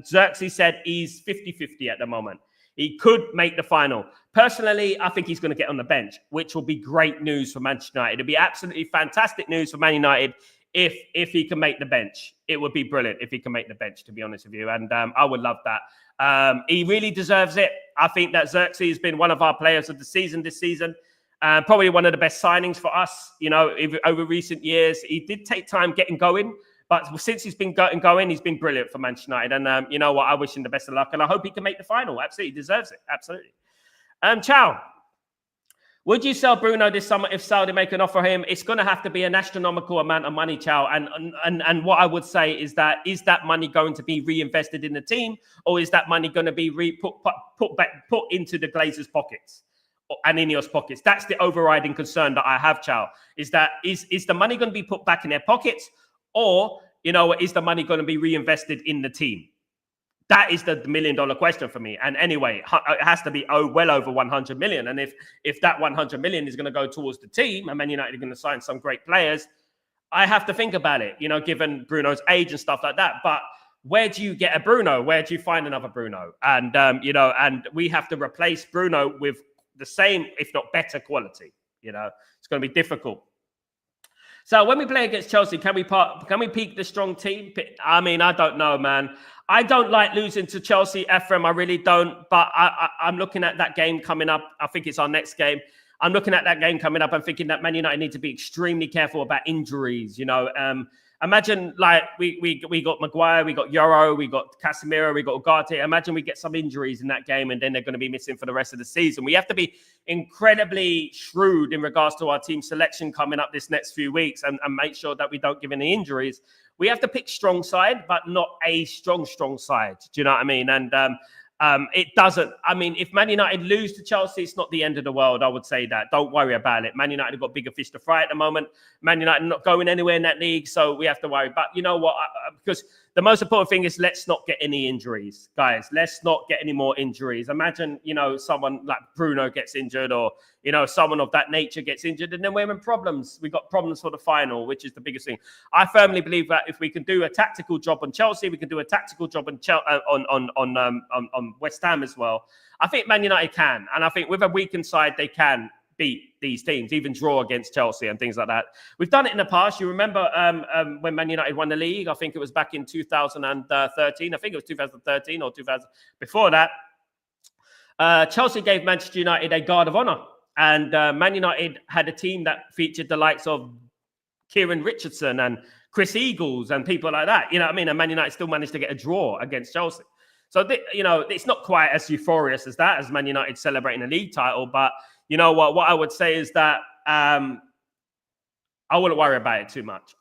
S1: Xerxes said he's 50-50 at the moment. He could make the final. Personally, I think he's going to get on the bench, which will be great news for Manchester United. It'll be absolutely fantastic news for Man United if he can make the bench. It would be brilliant if he can make the bench, to be honest with you. And I would love that. He really deserves it. I think that Xerxes has been one of our players of the season this season. Probably one of the best signings for us, over recent years. He did take time getting going, but since he's been going, he's been brilliant for Manchester United. And you know what? I wish him the best of luck, and I hope he can make the final. Absolutely, he deserves it. Absolutely. Chow, would you sell Bruno this summer if Saudi make an offer for him? It's going to have to be an astronomical amount of money, Chow. And what I would say is that money going to be reinvested in the team, or is that money going to be put into the Glazers' pockets and Ineos' pockets? That's the overriding concern that I have, Chow. Is the money going to be put back in their pockets? Or, is the money going to be reinvested in the team? That is the $1 million question for me. And anyway, it has to be well over 100 million. And if that 100 million is going to go towards the team, and Man United are going to sign some great players, I have to think about it, given Bruno's age and stuff like that. But where do you get a Bruno? Where do you find another Bruno? And, and we have to replace Bruno with the same, if not better quality. It's going to be difficult. So when we play against Chelsea, can we peak the strong team? I mean, I don't know, man. I don't like losing to Chelsea, Ephraim. I really don't. But I'm looking at that game coming up. I think it's our next game. I'm looking at that game coming up and thinking that Man United need to be extremely careful about injuries. Imagine like we got Maguire, we got Euro, we got Casemiro, we got Ugarte. Imagine we get some injuries in that game and then they're going to be missing for the rest of the season. We have to be incredibly shrewd in regards to our team selection coming up this next few weeks and make sure that we don't give any injuries. We have to pick strong side, but not a strong side. Do you know what I mean? And it doesn't. I mean, if Man United lose to Chelsea, it's not the end of the world. I would say that. Don't worry about it. Man United have got bigger fish to fry at the moment. Man United not going anywhere in that league, so we have to worry. But you know what? Because the most important thing is let's not get any injuries, guys. Let's not get any more injuries. Imagine, someone like Bruno gets injured or, someone of that nature gets injured and then we're in problems. We've got problems for the final, which is the biggest thing. I firmly believe that if we can do a tactical job on Chelsea, we can do a tactical job on West Ham as well. I think Man United can. And I think with a weakened side, they can beat these teams, even draw against Chelsea and things like that. We've done it in the past. You remember when Man United won the league? I think it was back in 2013. I think it was 2013 or 2000. Before that, Chelsea gave Manchester United a guard of honour. And Man United had a team that featured the likes of Kieran Richardson and Chris Eagles and people like that. You know what I mean? And Man United still managed to get a draw against Chelsea. So, it's not quite as euphorious as that, as Man United celebrating a league title. But you know what? What I would say is that I wouldn't worry about it too much.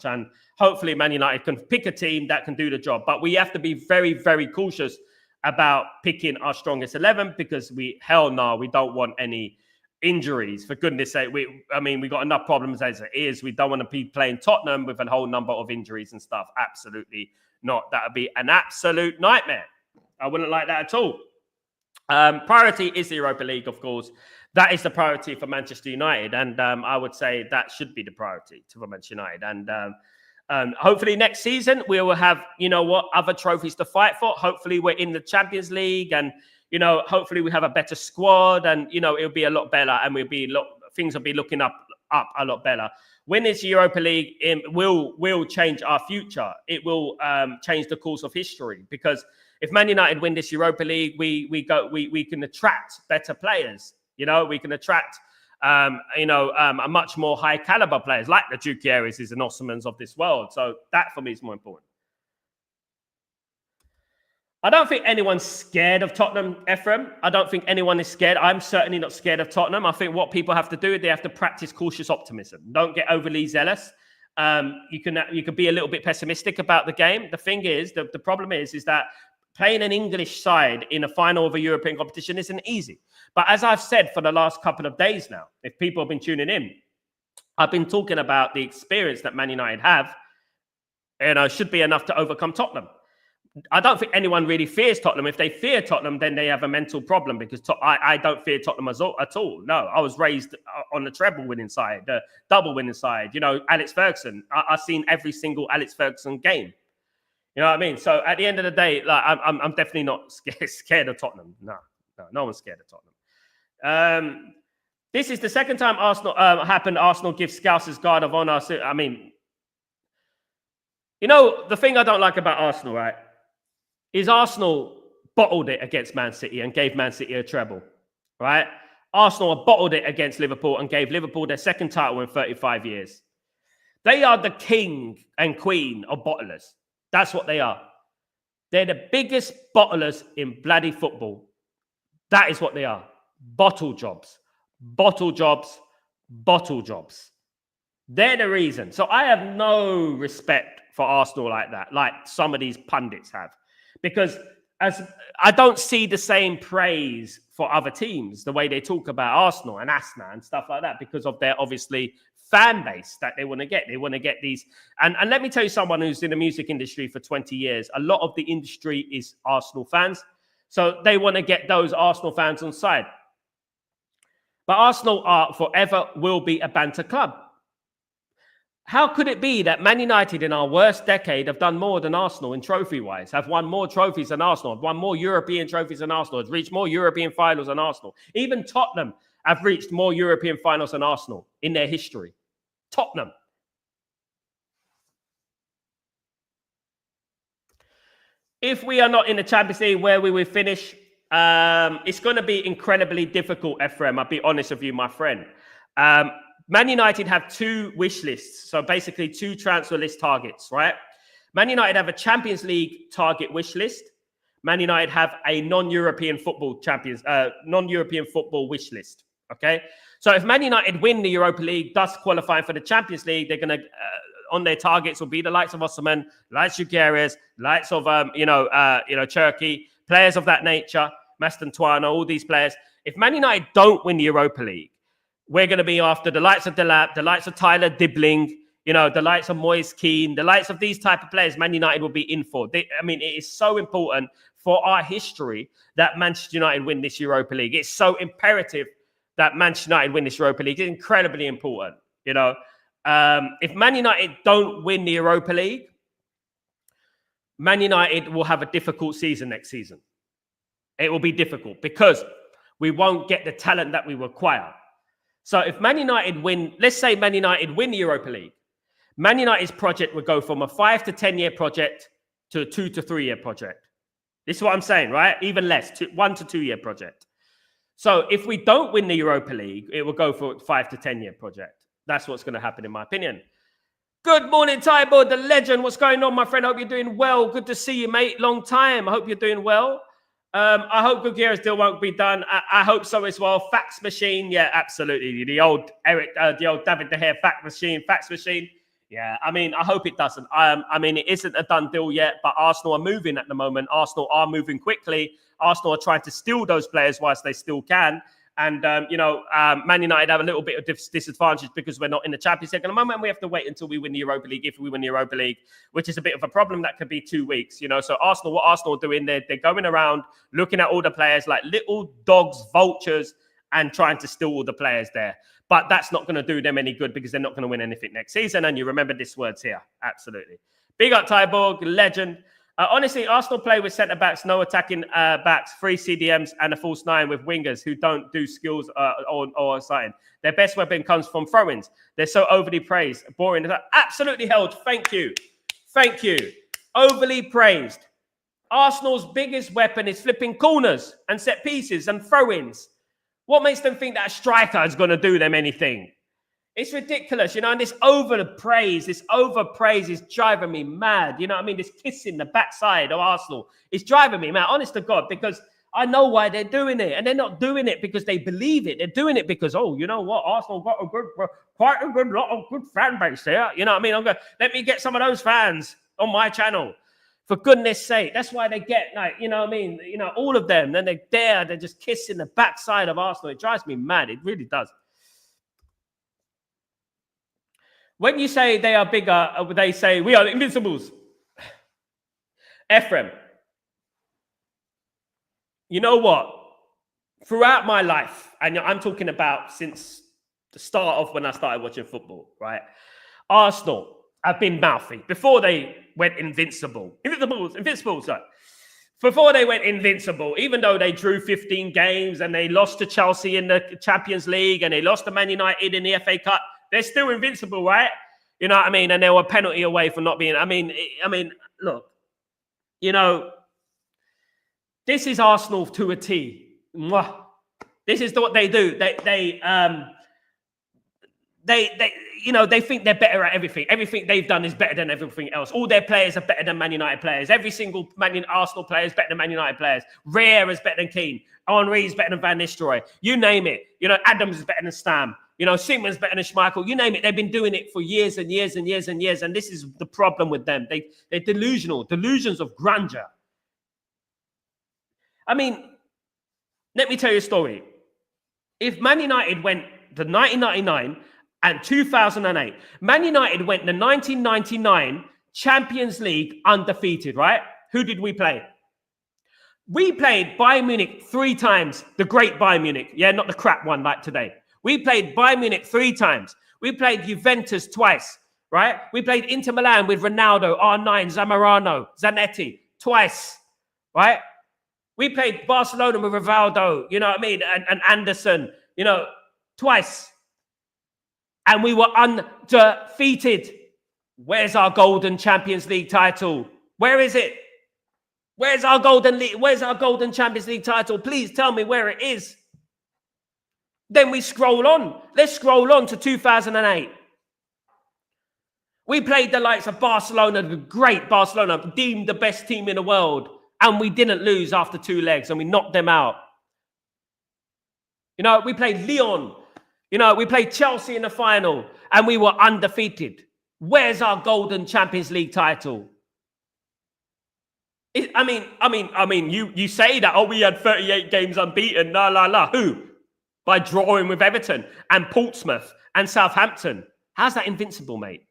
S1: And hopefully Man United can pick a team that can do the job. But we have to be very, very cautious about picking our strongest 11 because we don't want any injuries. For goodness sake, we got enough problems as it is. We don't want to be playing Tottenham with a whole number of injuries and stuff. Absolutely not. That would be an absolute nightmare. I wouldn't like that at all. Priority is the Europa League, of course. That is the priority for Manchester United. And I would say that should be the priority for Manchester United. And hopefully next season we will have, other trophies to fight for. Hopefully we're in the Champions League and, hopefully we have a better squad and, it'll be a lot better and things will be looking up a lot better. Winning this Europa League will change our future. It will change the course of history because if Man United win this Europa League, we can attract better players. We can attract a much more high caliber players like the Djukieres and Osmans of this world. So that for me is more important. I don't think anyone's scared of Tottenham, Ephraim. I don't think anyone is scared. I'm certainly not scared of Tottenham. I think what people have to do is they have to practice cautious optimism. Don't get overly zealous. You can be a little bit pessimistic about the game. The thing is, the problem is that playing an English side in a final of a European competition isn't easy. But as I've said for the last couple of days now, if people have been tuning in, I've been talking about the experience that Man United have, should be enough to overcome Tottenham. I don't think anyone really fears Tottenham. If they fear Tottenham, then they have a mental problem because I don't fear Tottenham at all. No, I was raised on the treble winning side, the double winning side. Alex Ferguson. I've seen every single Alex Ferguson game. You know what I mean? So at the end of the day, like I'm definitely not scared of Tottenham. No one's scared of Tottenham. This is the second time Arsenal happened. Arsenal gives Scousers guard of honour. So, I mean, the thing I don't like about Arsenal, right, is Arsenal bottled it against Man City and gave Man City a treble, right? Arsenal bottled it against Liverpool and gave Liverpool their second title in 35 years. They are the king and queen of bottlers. That's what they are. They're the biggest bottlers in bloody football. That is what they are. Bottle jobs. Bottle jobs. Bottle jobs. They're the reason. So I have no respect for Arsenal like that, like some of these pundits have. Because as I don't see the same praise for other teams, the way they talk about Arsenal and Asna and stuff like that, because of their obviously fan base that they want to get. They want to get these. And let me tell you, someone who's in the music industry for 20 years, a lot of the industry is Arsenal fans. So they want to get those Arsenal fans on side. But Arsenal are forever will be a banter club. How could it be that Man United in our worst decade have done more than Arsenal in trophy-wise, have won more trophies than Arsenal, have won more European trophies than Arsenal, have reached more European finals than Arsenal? Even Tottenham have reached more European finals than Arsenal in their history. Tottenham. If we are not in the Champions League, where we will finish, it's going to be incredibly difficult, Ephraim. I'll be honest with you, my friend. Man United have 2 wish lists. So basically 2 transfer list targets, right? Man United have a Champions League target wish list. Man United have a non-European football wish list. Okay. So if Man United win the Europa League, thus qualifying for the Champions League, they're going to, on their targets will be the likes of Osimhen, likes of Gutierrez, likes of, Cherky, players of that nature, Mastantuano, all these players. If Man United don't win the Europa League, we're going to be after the likes of Delap, the likes of Tyler Dibbling, the likes of Moise Keane, the likes of these type of players Man United will be in for. It is so important for our history that Manchester United win this Europa League. It's so imperative that Manchester United win this Europa League. It's incredibly important, If Man United don't win the Europa League, Man United will have a difficult season next season. It will be difficult because we won't get the talent that we require. So if Man United win, let's say Man United win the Europa League, Man United's project would go from a 5 to 10 year project to a 2 to 3 year project. This is what I'm saying, right? Even less, 1 to 2 year project. So if we don't win the Europa League, it will go for a 5 to 10 year project. That's what's going to happen, in my opinion. Good morning, Tybo, the legend. What's going on, my friend? I hope you're doing well. Good to see you, mate. Long time. I hope you're doing well. I hope Gutierrez deal won't be done. I hope so as well. Fax machine. Yeah, absolutely. The old David De Gea fax machine. Yeah, I hope it doesn't. It isn't a done deal yet, but Arsenal are moving at the moment. Arsenal are moving quickly. Arsenal are trying to steal those players whilst they still can. And, Man United have a little bit of disadvantage because we're not in the Champions League at the moment. And we have to wait until we win the Europa League, if we win the Europa League, which is a bit of a problem. That could be 2 weeks, So what Arsenal are doing, they're going around looking at all the players like little dogs, vultures, and trying to steal all the players there. But that's not going to do them any good because they're not going to win anything next season. And you remember these words here. Absolutely. Big up, Tyborg, legend. Honestly, Arsenal play with centre-backs, no attacking backs, 3 CDMs and a false 9 with wingers who don't do skills or something. Their best weapon comes from throw-ins. They're so overly praised. Boring. Absolutely held. Thank you. Thank you. Overly praised. Arsenal's biggest weapon is flipping corners and set pieces and throw-ins. What makes them think that a striker is going to do them anything? It's ridiculous, and this overpraise is driving me mad. This kissing the backside of Arsenal is driving me mad, honest to God, because I know why they're doing it. And they're not doing it because they believe it. They're doing it because, you know what? Arsenal got quite a good lot of good fan base there. Let me get some of those fans on my channel. For goodness sake, that's why they get all of them. Then they're just kissing the backside of Arsenal. It drives me mad. It really does. When you say they are bigger, they say we are the invincibles. Ephraim, you know what? Throughout my life, and I'm talking about since the start of when I started watching football, right? Arsenal have been mouthy before they went invincible. Invincible, sorry. Before they went invincible, even though they drew 15 games and they lost to Chelsea in the Champions League and they lost to Man United in the FA Cup, they're still invincible, right? You know what I mean? And they were a penalty away from not being. Look, this is Arsenal to a T. This is what they do. They think they're better at everything. Everything they've done is better than everything else. All their players are better than Man United players. Every single Arsenal player is better than Man United players. Rare is better than Keane. Henry is better than Van Nistelrooy. You name it. Adams is better than Stam. Simon's better than Schmeichel. You name it. They've been doing it for years and years and years and years. And this is the problem with them. They're delusional. Delusions of grandeur. Let me tell you a story. If Man United went the 1999 and 2008, Man United went the 1999 Champions League undefeated, right? Who did we play? We played Bayern Munich 3 times, the great Bayern Munich. Yeah, not the crap one like today. We played Bayern Munich 3 times. We played Juventus twice, right? We played Inter Milan with Ronaldo, R9, Zamorano, Zanetti twice, right? We played Barcelona with Rivaldo, and Anderson, twice. And we were undefeated. Where's our golden Champions League title? Where is it? Where's our golden league? Where's our golden Champions League title? Please tell me where it is. Then we scroll on. Let's scroll on to 2008. We played the likes of Barcelona, the great Barcelona, deemed the best team in the world, and we didn't lose after 2 legs, and we knocked them out. You know, we played Lyon. You know, we played Chelsea in the final, and we were undefeated. Where's our golden Champions League title? I mean, you say that, oh, we had 38 games unbeaten, Who? By drawing with Everton and Portsmouth and Southampton. How's that invincible, mate?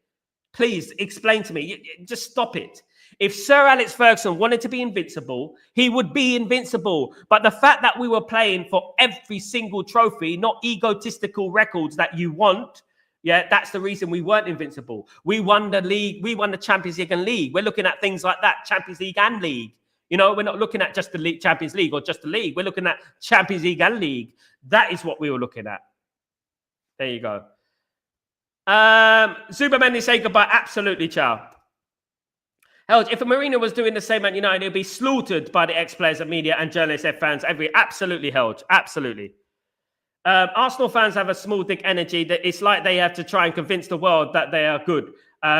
S1: Please explain to me. Just stop it. If Sir Alex Ferguson wanted to be invincible, he would be invincible. But the fact that we were playing for every single trophy, not egotistical records that you want, yeah, that's the reason we weren't invincible. We won the league. We won the Champions League and League. We're looking at things like that, Champions League and League. You know, we're not looking at just the league, Champions League or just the league. We're looking at Champions League and League. That is what we were looking at. There you go. Superman say goodbye. Absolutely, ciao. Hell, if Mourinho was doing the same at United, he'd be slaughtered by the ex-players and media and journalists, F fans. Absolutely, Held. Absolutely. Arsenal fans have a small dick energy that it's like they have to try and convince the world that they are good.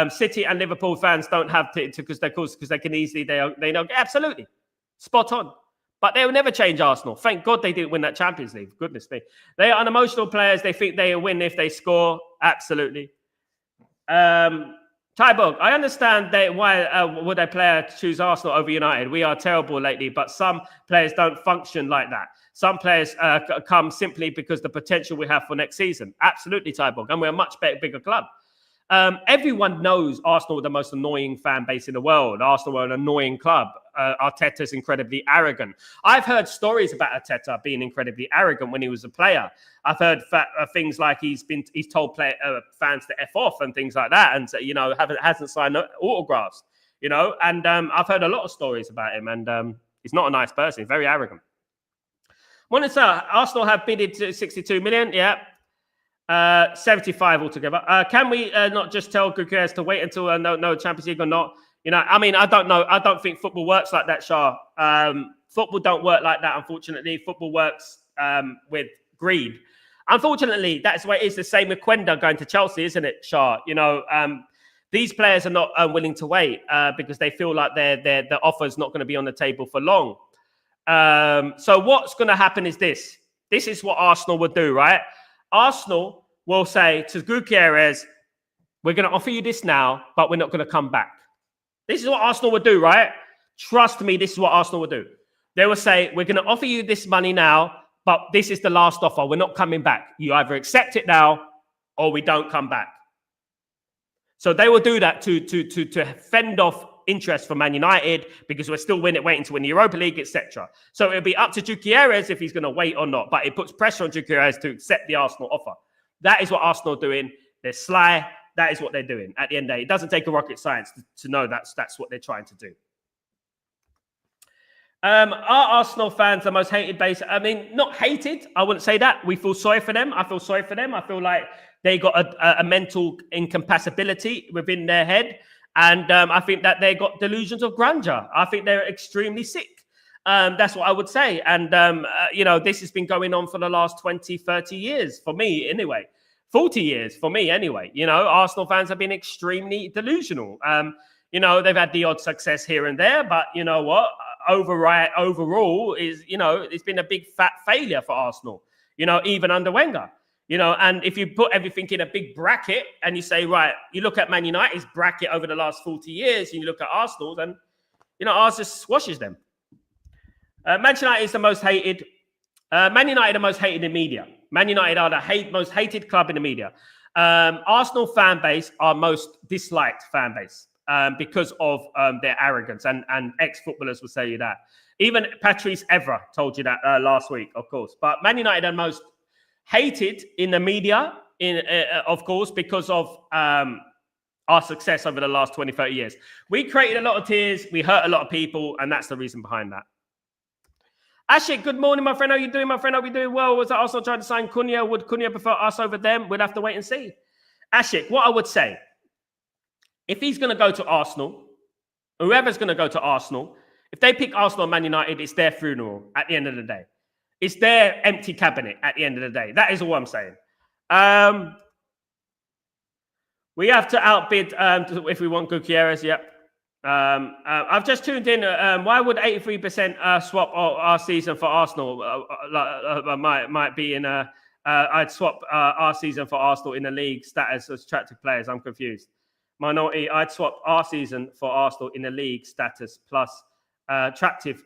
S1: City and Liverpool fans don't have to because they can easily they know absolutely spot on. But they will never change Arsenal. Thank God they didn't win that Champions League. Goodness me. They are unemotional players. They think they will win if they score. Absolutely. Tybog, I understand why would a player choose Arsenal over United. We are terrible lately, but some players don't function like that. Some players come simply because the potential we have for next season. Absolutely, Tybog. And we're a much bigger club. Everyone knows Arsenal are the most annoying fan base in the world. Arsenal are an annoying club. Arteta's incredibly arrogant. I've heard stories about Arteta being incredibly arrogant when he was a player. I've heard things like he's told fans to F off and things like that, and you know hasn't signed autographs. You know, and I've heard a lot of stories about him, and he's not a nice person. He's very arrogant. Monitor, Arsenal have bidded to 62 million. Yeah. 75 altogether. Can we not just tell Gutierrez to wait until no Champions League or not? You know, I mean, I don't know. I don't think football works like that, Shah. Football don't work like that, unfortunately. Football works with greed. Unfortunately, that's the way it is. The same with Quenda going to Chelsea, isn't it, Shah? You know, these players are not willing to wait because they feel like the offer's not going to be on the table for long. So what's going to happen is this. This is what Arsenal would do, right? Arsenal will say to Gutierrez, we're going to offer you this now, but we're not going to come back. This is what Arsenal would do, right? Trust me, this is what Arsenal would do. They will say, we're going to offer you this money now, but this is the last offer. We're not coming back. You either accept it now or we don't come back. So they will do that to fend off interest from Man United because we're still waiting to win the Europa League, etc. So it'll be up to Gutierrez if he's going to wait or not. But it puts pressure on Gutierrez to accept the Arsenal offer. That is what Arsenal are doing. They're sly. That is what they're doing. At the end of the day, it doesn't take a rocket science to know that's what they're trying to do. Are Arsenal fans the most hated base? I mean, not hated. I wouldn't say that. We feel sorry for them. I feel sorry for them. I feel like they got a mental incompatibility within their head. And I think that they got delusions of grandeur. I think they're extremely sick. That's what I would say. And, you know, this has been going on for the last 20, 30 years for me anyway. 40 years for me anyway. You know, Arsenal fans have been extremely delusional. You know, they've had the odd success here and there. But you know what? Overall is, you know, it's been a big fat failure for Arsenal, you know, even under Wenger. You know, and if you put everything in a big bracket and you say, right, you look at Man United's bracket over the last 40 years, and you look at Arsenal's, and, you know, ours just squashes them. Manchester United is the most hated. Man United are the most hated in media. Man United are the most hated club in the media. Arsenal fan base are most disliked fan base because of their arrogance, and ex-footballers will tell you that. Even Patrice Evra told you that last week, of course. But Man United are most hated in the media, of course, because of our success over the last 20, 30 years. We created a lot of tears. We hurt a lot of people. And that's the reason behind that. Ashik, good morning, my friend. How are you doing, my friend? Are we doing well? Was that Arsenal trying to sign Cunha? Would Cunha prefer us over them? We'd have to wait and see. Ashik, what I would say, if he's going to go to Arsenal, whoever's going to go to Arsenal, If they pick Arsenal and Man United, it's their funeral at the end of the day. It's their empty cabinet at the end of the day. That is all I'm saying. We have to outbid if we want Gutierrez. Yep. I've just tuned in. Why would 83% swap our season for Arsenal? Might be in a. I'd swap our season for Arsenal in the league status as attractive players. I'm confused. Minority. I'd swap our season for Arsenal in the league status plus attractive.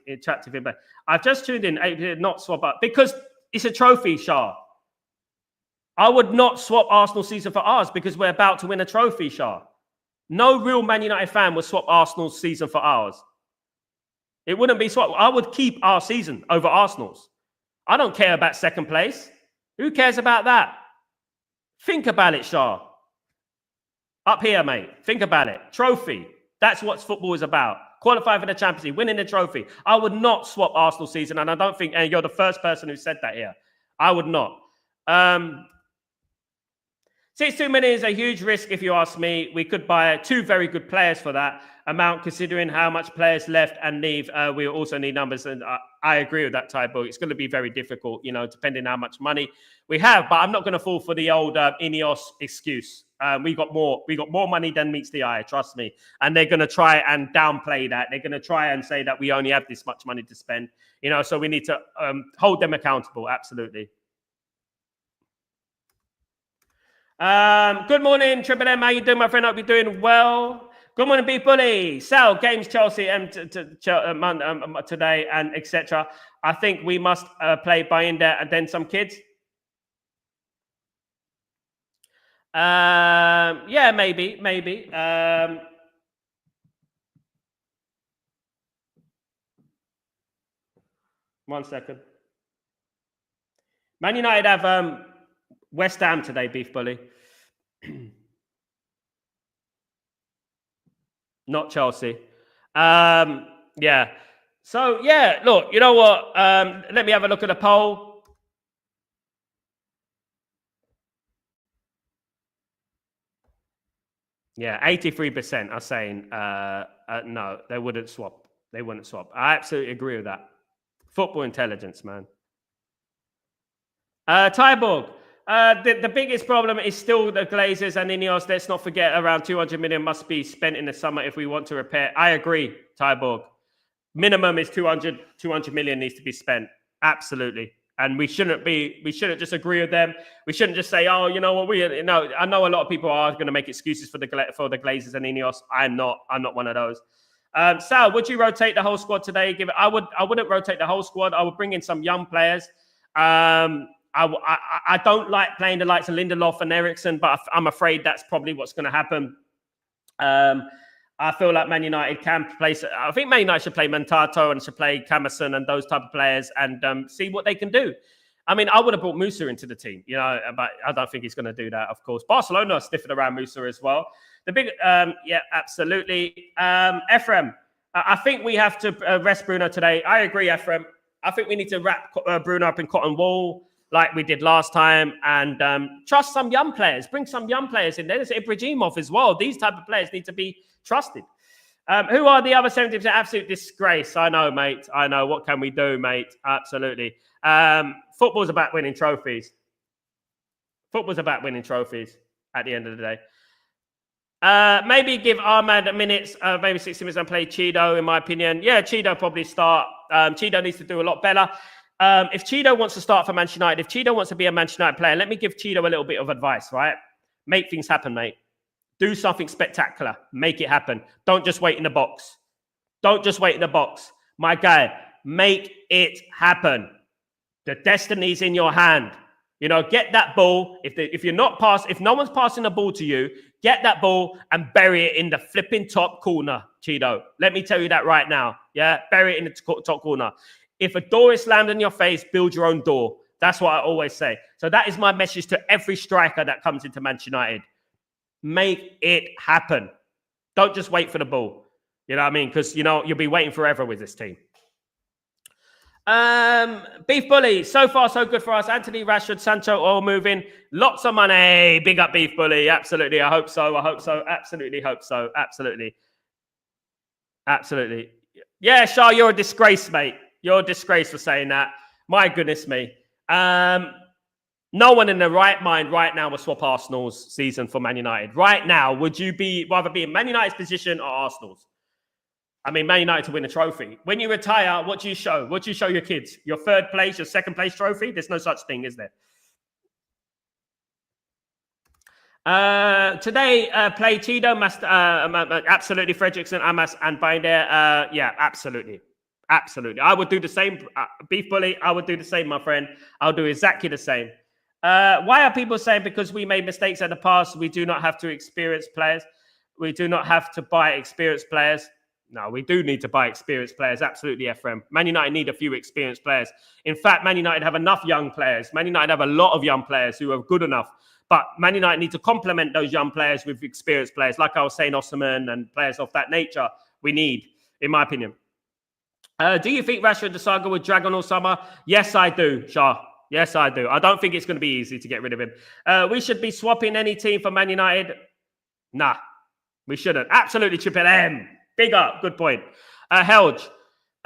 S1: I've just tuned in. Not swap up because it's a trophy, Shah. I would not swap Arsenal season for ours because we're about to win a trophy, Shah. No real Man United fan would swap Arsenal's season for ours. It wouldn't be swapped. I would keep our season over Arsenal's. I don't care about second place. Who cares about that? Think about it, Shah. Up here, mate. Think about it. Trophy. That's what football is about. Qualify for the Champions League, winning the trophy. I would not swap Arsenal season, and I don't think, and you're the first person who said that here. I would not. 62 million is a huge risk, if you ask me. We could buy 2 very good players for that amount, considering how much players left and leave. We also need numbers, and I agree with that, Tybo. It's going to be very difficult, depending how much money we have. But I'm not going to fall for the old Ineos excuse. We got more money than meets the eye, trust me. And they're going to try and downplay that. They're going to try and say that we only have this much money to spend. So we need to hold them accountable. Absolutely. Good morning, Triple M. How you doing, my friend? Hope you're doing well. Good morning, Beef Bully. Sal, games Chelsea today and etc. I think we must play Bayinda and then some kids. Yeah, maybe. 1 second. Man United have West Ham today, Beef Bully. Not Chelsea. Yeah. So, yeah, look, you know what? Let me have a look at the poll. Yeah, 83% are saying no, they wouldn't swap. They wouldn't swap. I absolutely agree with that. Football intelligence, man. Tyborg. The biggest problem is still the Glazers and Ineos. Let's not forget around 200 million must be spent in the summer if we want to repair. I agree, Tyborg. Minimum is 200 million needs to be spent. Absolutely. And we shouldn't just agree with them. We shouldn't just say, oh, you know what, I know a lot of people are going to make excuses for the Glazers and Ineos. I'm not one of those. Sal, would you rotate the whole squad today? I wouldn't rotate the whole squad. I would bring in some young players. I don't like playing the likes of Lindelof and Eriksen, but I'm afraid that's probably what's going to happen. I feel like Man United can play. I think Man United should play Mantato and should play Camerson and those type of players and see what they can do. I mean, I would have brought Musa into the team, but I don't think he's going to do that, of course. Barcelona are sniffing around Musa as well. The big, yeah, absolutely. Ephraim, I think we have to rest Bruno today. I agree, Ephraim. I think we need to wrap Bruno up in cotton wool like we did last time and trust some young players. Bring some young players in there. There's Ibrahimov as well. These type of players need to be trusted. Who are the other 70%? Absolute disgrace. I know, mate. I know. What can we do, mate? Absolutely. Football's about winning trophies. Football's about winning trophies at the end of the day. Maybe give Ahmad minutes, maybe 60 minutes and play Cheeto, in my opinion. Yeah, Cheeto probably start. Cheeto needs to do a lot better. If Cheeto wants to start for Manchester United, if Cheeto wants to be a Manchester United player, let me give Cheeto a little bit of advice, right? Make things happen, mate. Do something spectacular. Make it happen. Don't just wait in the box. Don't just wait in the box. My guy, make it happen. The destiny's in your hand. Get that ball. If no one's passing the ball to you, get that ball and bury it in the flipping top corner, Cheeto. Let me tell you that right now. Yeah, bury it in the top corner. If a door is slammed in your face, build your own door. That's what I always say. So that is my message to every striker that comes into Manchester United. Make it happen. Don't just wait for the ball. You know what I mean? Because, you'll be waiting forever with this team. Beef Bully. So far, so good for us. Anthony, Rashford, Sancho all moving. Lots of money. Big up Beef Bully. Absolutely. I hope so. Absolutely hope so. Absolutely. Yeah, Shah, you're a disgrace, mate. You're a disgrace for saying that. My goodness me. No one in their right mind right now will swap Arsenal's season for Man United. Right now, would you rather be in Man United's position or Arsenal's? I mean, Man United to win a trophy. When you retire, what do you show? What do you show your kids? Your third place, your second place trophy? There's no such thing, is there? Today, play Chido, absolutely, Fredrickson, Amas, and Binder. Yeah, absolutely. Absolutely. I would do the same. Beef Bully, I would do the same, my friend. I'll do exactly the same. Why are people saying because we made mistakes in the past, we do not have to experience players? We do not have to buy experienced players. No, we do need to buy experienced players. Absolutely, Ephraim. Man United need a few experienced players. In fact, Man United have enough young players. Man United have a lot of young players who are good enough. But Man United need to complement those young players with experienced players. Like I was saying, Osman and players of that nature, we need, in my opinion. Do you think Rashford the saga would drag on all summer? Yes, I do, Shah. Yes, I do. I don't think it's going to be easy to get rid of him. We should be swapping any team for Man United. Nah, we shouldn't. Absolutely, Triple M. Big up. Good point. Helge,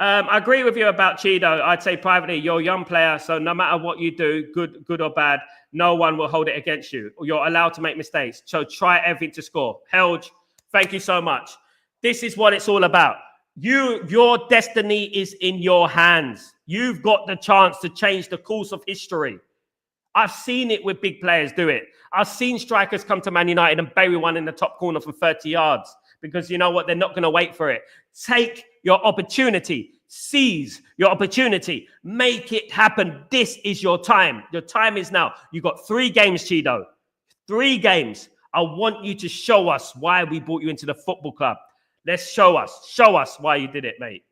S1: I agree with you about Chido. I'd say privately, you're a young player, so no matter what you do, good or bad, no one will hold it against you. You're allowed to make mistakes. So try everything to score. Helge, thank you so much. This is what it's all about. Your destiny is in your hands. You've got the chance to change the course of history. I've seen it with big players do it. I've seen strikers come to Man United and bury one in the top corner from 30 yards because you know what? They're not going to wait for it. Take your opportunity. Seize your opportunity. Make it happen. This is your time. Your time is now. You got 3 games, Chido. 3 games. I want you to show us why we brought you into the football club. Let's show us. Show us why you did it, mate.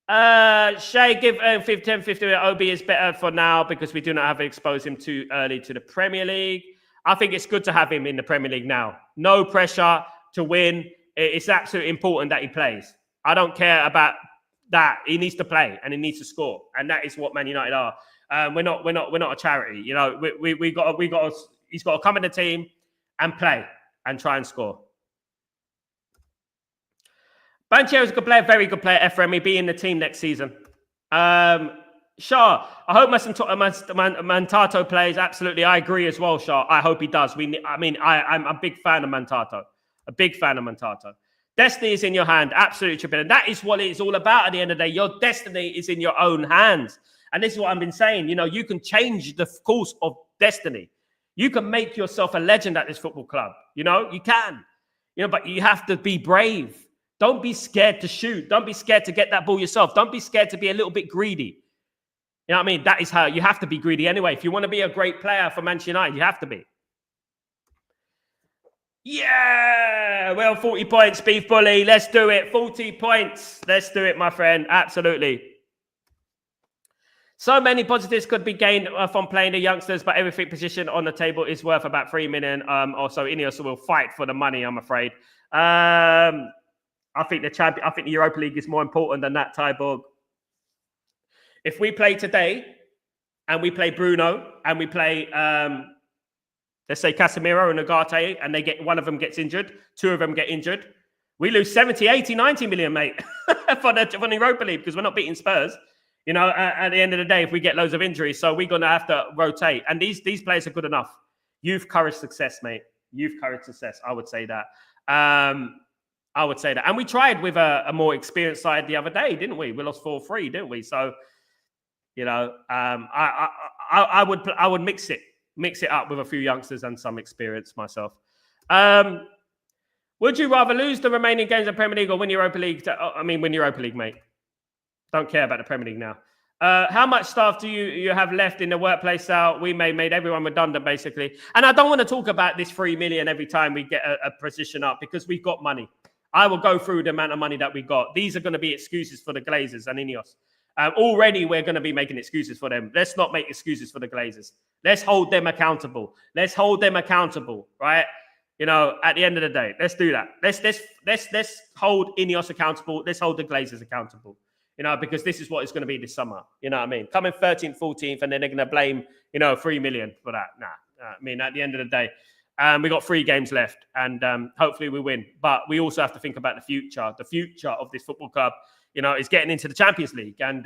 S1: Shay, give 10-50. OB is better for now because we do not have to expose him too early to the Premier League. I think it's good to have him in the Premier League now. No pressure to win. It's absolutely important that he plays. I don't care about that. He needs to play and he needs to score, and that is what Man United are. We're not a charity. You know, we got. He's got to come in the team and play and try and score. Banchero is a good player, very good player. Ephraim, he'll be in the team next season. Shah, I hope Mantato plays. Absolutely, I agree as well, Shah. I hope he does. I'm a big fan of Mantato. A big fan of Mantato. Destiny is in your hand. Absolutely, Trippin. And that is what it's all about at the end of the day. Your destiny is in your own hands. And this is what I've been saying. You know, you can change the course of destiny. You can make yourself a legend at this football club. You know, you can. You know, but you have to be brave. Don't be scared to shoot. Don't be scared to get that ball yourself. Don't be scared to be a little bit greedy. You know what I mean? That is how you have to be greedy anyway. If you want to be a great player for Manchester United, you have to be. Yeah! Well, 40 points, Beef Bully. Let's do it. 40 points. Let's do it, my friend. Absolutely. So many positives could be gained from playing the youngsters, but every position on the table is worth about 3 million or so. Ineos will fight for the money, I'm afraid. I think the Europa League is more important than that, Tyborg. If we play today and we play Bruno and we play, let's say Casemiro and Ugarte, and one of them gets injured, 2 of them get injured, we lose 70, 80, 90 million, mate, for the Europa League because we're not beating Spurs. You know, at the end of the day, if we get loads of injuries, so we're going to have to rotate. And these players are good enough. Youth, courage, success, mate. Youth, courage, success. I would say that. I would say that. And we tried with a more experienced side the other day, didn't we? We lost 4-3, didn't we? So, you know, I would mix it up with a few youngsters and some experience myself. Would you rather lose the remaining games of Premier League or win Europa League? Win Europa League, mate. Don't care about the Premier League now. How much staff do you have left in the workplace out? We made everyone redundant, basically. And I don't want to talk about this 3 million every time we get a position up because we've got money. I will go through the amount of money that we got. These are going to be excuses for the Glazers and Ineos. Already, we're going to be making excuses for them. Let's not make excuses for the Glazers. Let's hold them accountable. Let's hold them accountable, right? You know, at the end of the day, let's do that. Let's hold Ineos accountable. Let's hold the Glazers accountable. You know, because this is what it's going to be this summer. You know what I mean? Coming 13th, 14th, and then they're going to blame, 3 million for that. Nah. I mean, at the end of the day, We got 3 games left, and hopefully we win. But we also have to think about the future. The future of this football club, is getting into the Champions League. And,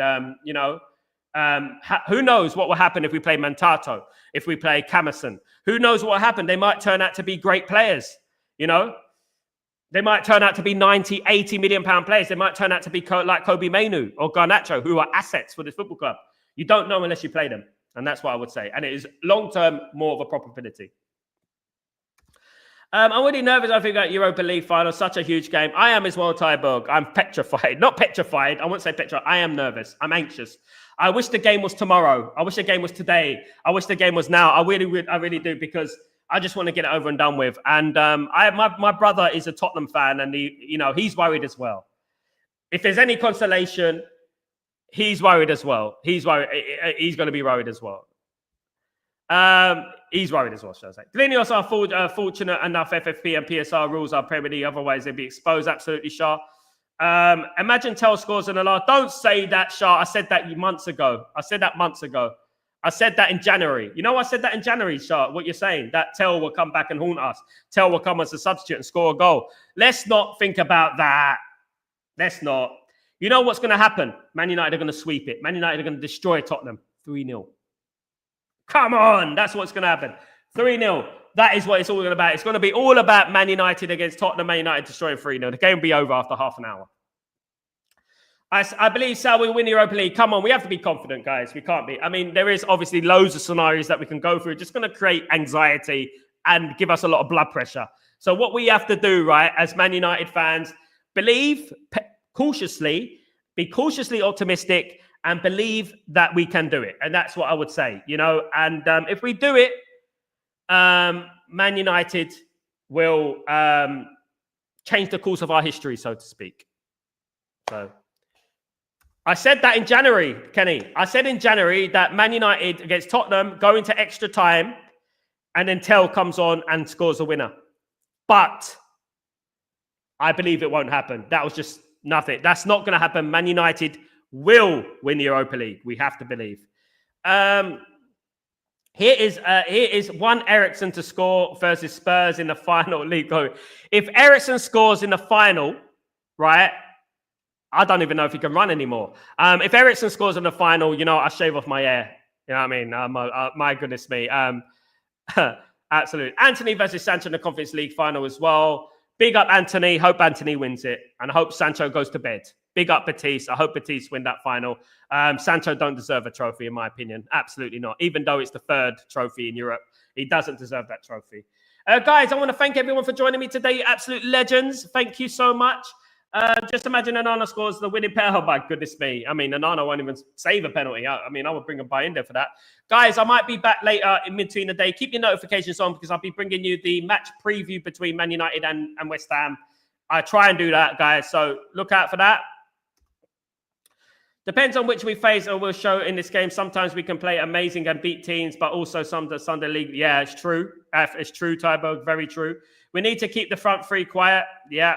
S1: who knows what will happen if we play Mantato, if we play Camerson. Who knows what will happen? They might turn out to be great players, They might turn out to be 90, 80 million pound players. They might turn out to be like Kobe Mainu or Garnacho, who are assets for this football club. You don't know unless you play them. And that's what I would say. And it is long-term more of a probability. I'm already nervous. I think about Europa League final, such a huge game. I am as well, Tyberg. I'm petrified. Not petrified. I won't say petrified. I am nervous. I'm anxious. I wish the game was tomorrow. I wish the game was today. I wish the game was now. I really do, because I just want to get it over and done with. And my brother is a Tottenham fan, and he's worried as well. If there's any consolation, he's worried as well. He's worried. He's going to be worried as well. He's worried as well, shall I say. Glinios are fortunate enough FFP and PSR rules are Premier League, otherwise they'd be exposed. Absolutely, Shah. Imagine Tell scores in the last. Don't say that, Shah. I said that months ago. I said that in January. I said that in January, Shah. What you're saying, that Tell will come back and haunt us. Tell will come as a substitute and score a goal. Let's not think about that. Let's not. You know what's going to happen? Man United are going to sweep it. Man United are going to destroy Tottenham 3-0. Come on, that's what's going to happen. 3-0. That is what it's all about. It's going to be all about Man United against Tottenham. Man United destroying 3-0. The game will be over after half an hour. I believe Sal will win the Europa League. Come on, we have to be confident, guys. We can't be. I mean, there is obviously loads of scenarios that we can go through. Just going to create anxiety and give us a lot of blood pressure. So what we have to do, right, as Man United fans, believe cautiously, be cautiously optimistic, and believe that we can do it. And that's what I would say, And if we do it, Man United will change the course of our history, so to speak. So I said that in January, Kenny. I said in January that Man United against Tottenham go into extra time, and then Tell comes on and scores a winner. But I believe it won't happen. That was just nothing. That's not going to happen. Man United will win the Europa League. We have to believe. Here is one Eriksen to score versus Spurs in the final league goal. If Eriksen scores in the final, right, I don't even know if he can run anymore. If Eriksen scores in the final, I shave off my hair. You know what I mean? My goodness me. Absolutely. Anthony versus Sancho in the Conference League final as well. Big up Anthony. Hope Anthony wins it. And I hope Sancho goes to bed. Big up Batiste. I hope Batiste win that final. Sancho don't deserve a trophy, in my opinion. Absolutely not. Even though it's the 3rd trophy in Europe, he doesn't deserve that trophy. Guys, I want to thank everyone for joining me today. You absolute legends. Thank you so much. Just imagine Onana scores the winning penalty. Oh, my goodness me. I mean, Onana won't even save a penalty. I would bring a buy in there for that. Guys, I might be back later in between the day. Keep your notifications on, because I'll be bringing you the match preview between Man United and West Ham. I try and do that, guys. So look out for that. Depends on which we face or will show in this game. Sometimes we can play amazing and beat teams, but also some the Sunday league. Yeah, it's true. It's true, Tybo. Very true. We need to keep the front three quiet. Yeah.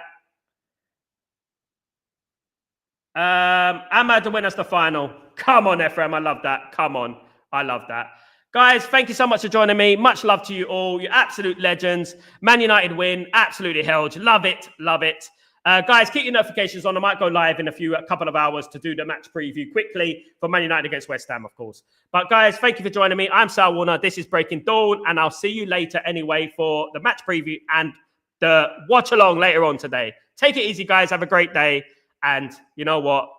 S1: Ahmad to win us the final. Come on, Ephraim. I love that. Come on. I love that. Guys, thank you so much for joining me. Much love to you all. You're absolute legends. Man United win. Absolutely held. Love it. Love it. Guys, keep your notifications on. I might go live in a couple of hours to do the match preview quickly for Man United against West Ham, of course. But guys, thank you for joining me. I'm Sal Warner. This is Breaking Dawn, and I'll see you later anyway for the match preview and the watch along later on today. Take it easy, guys. Have a great day. And you know what?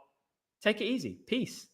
S1: Take it easy. Peace.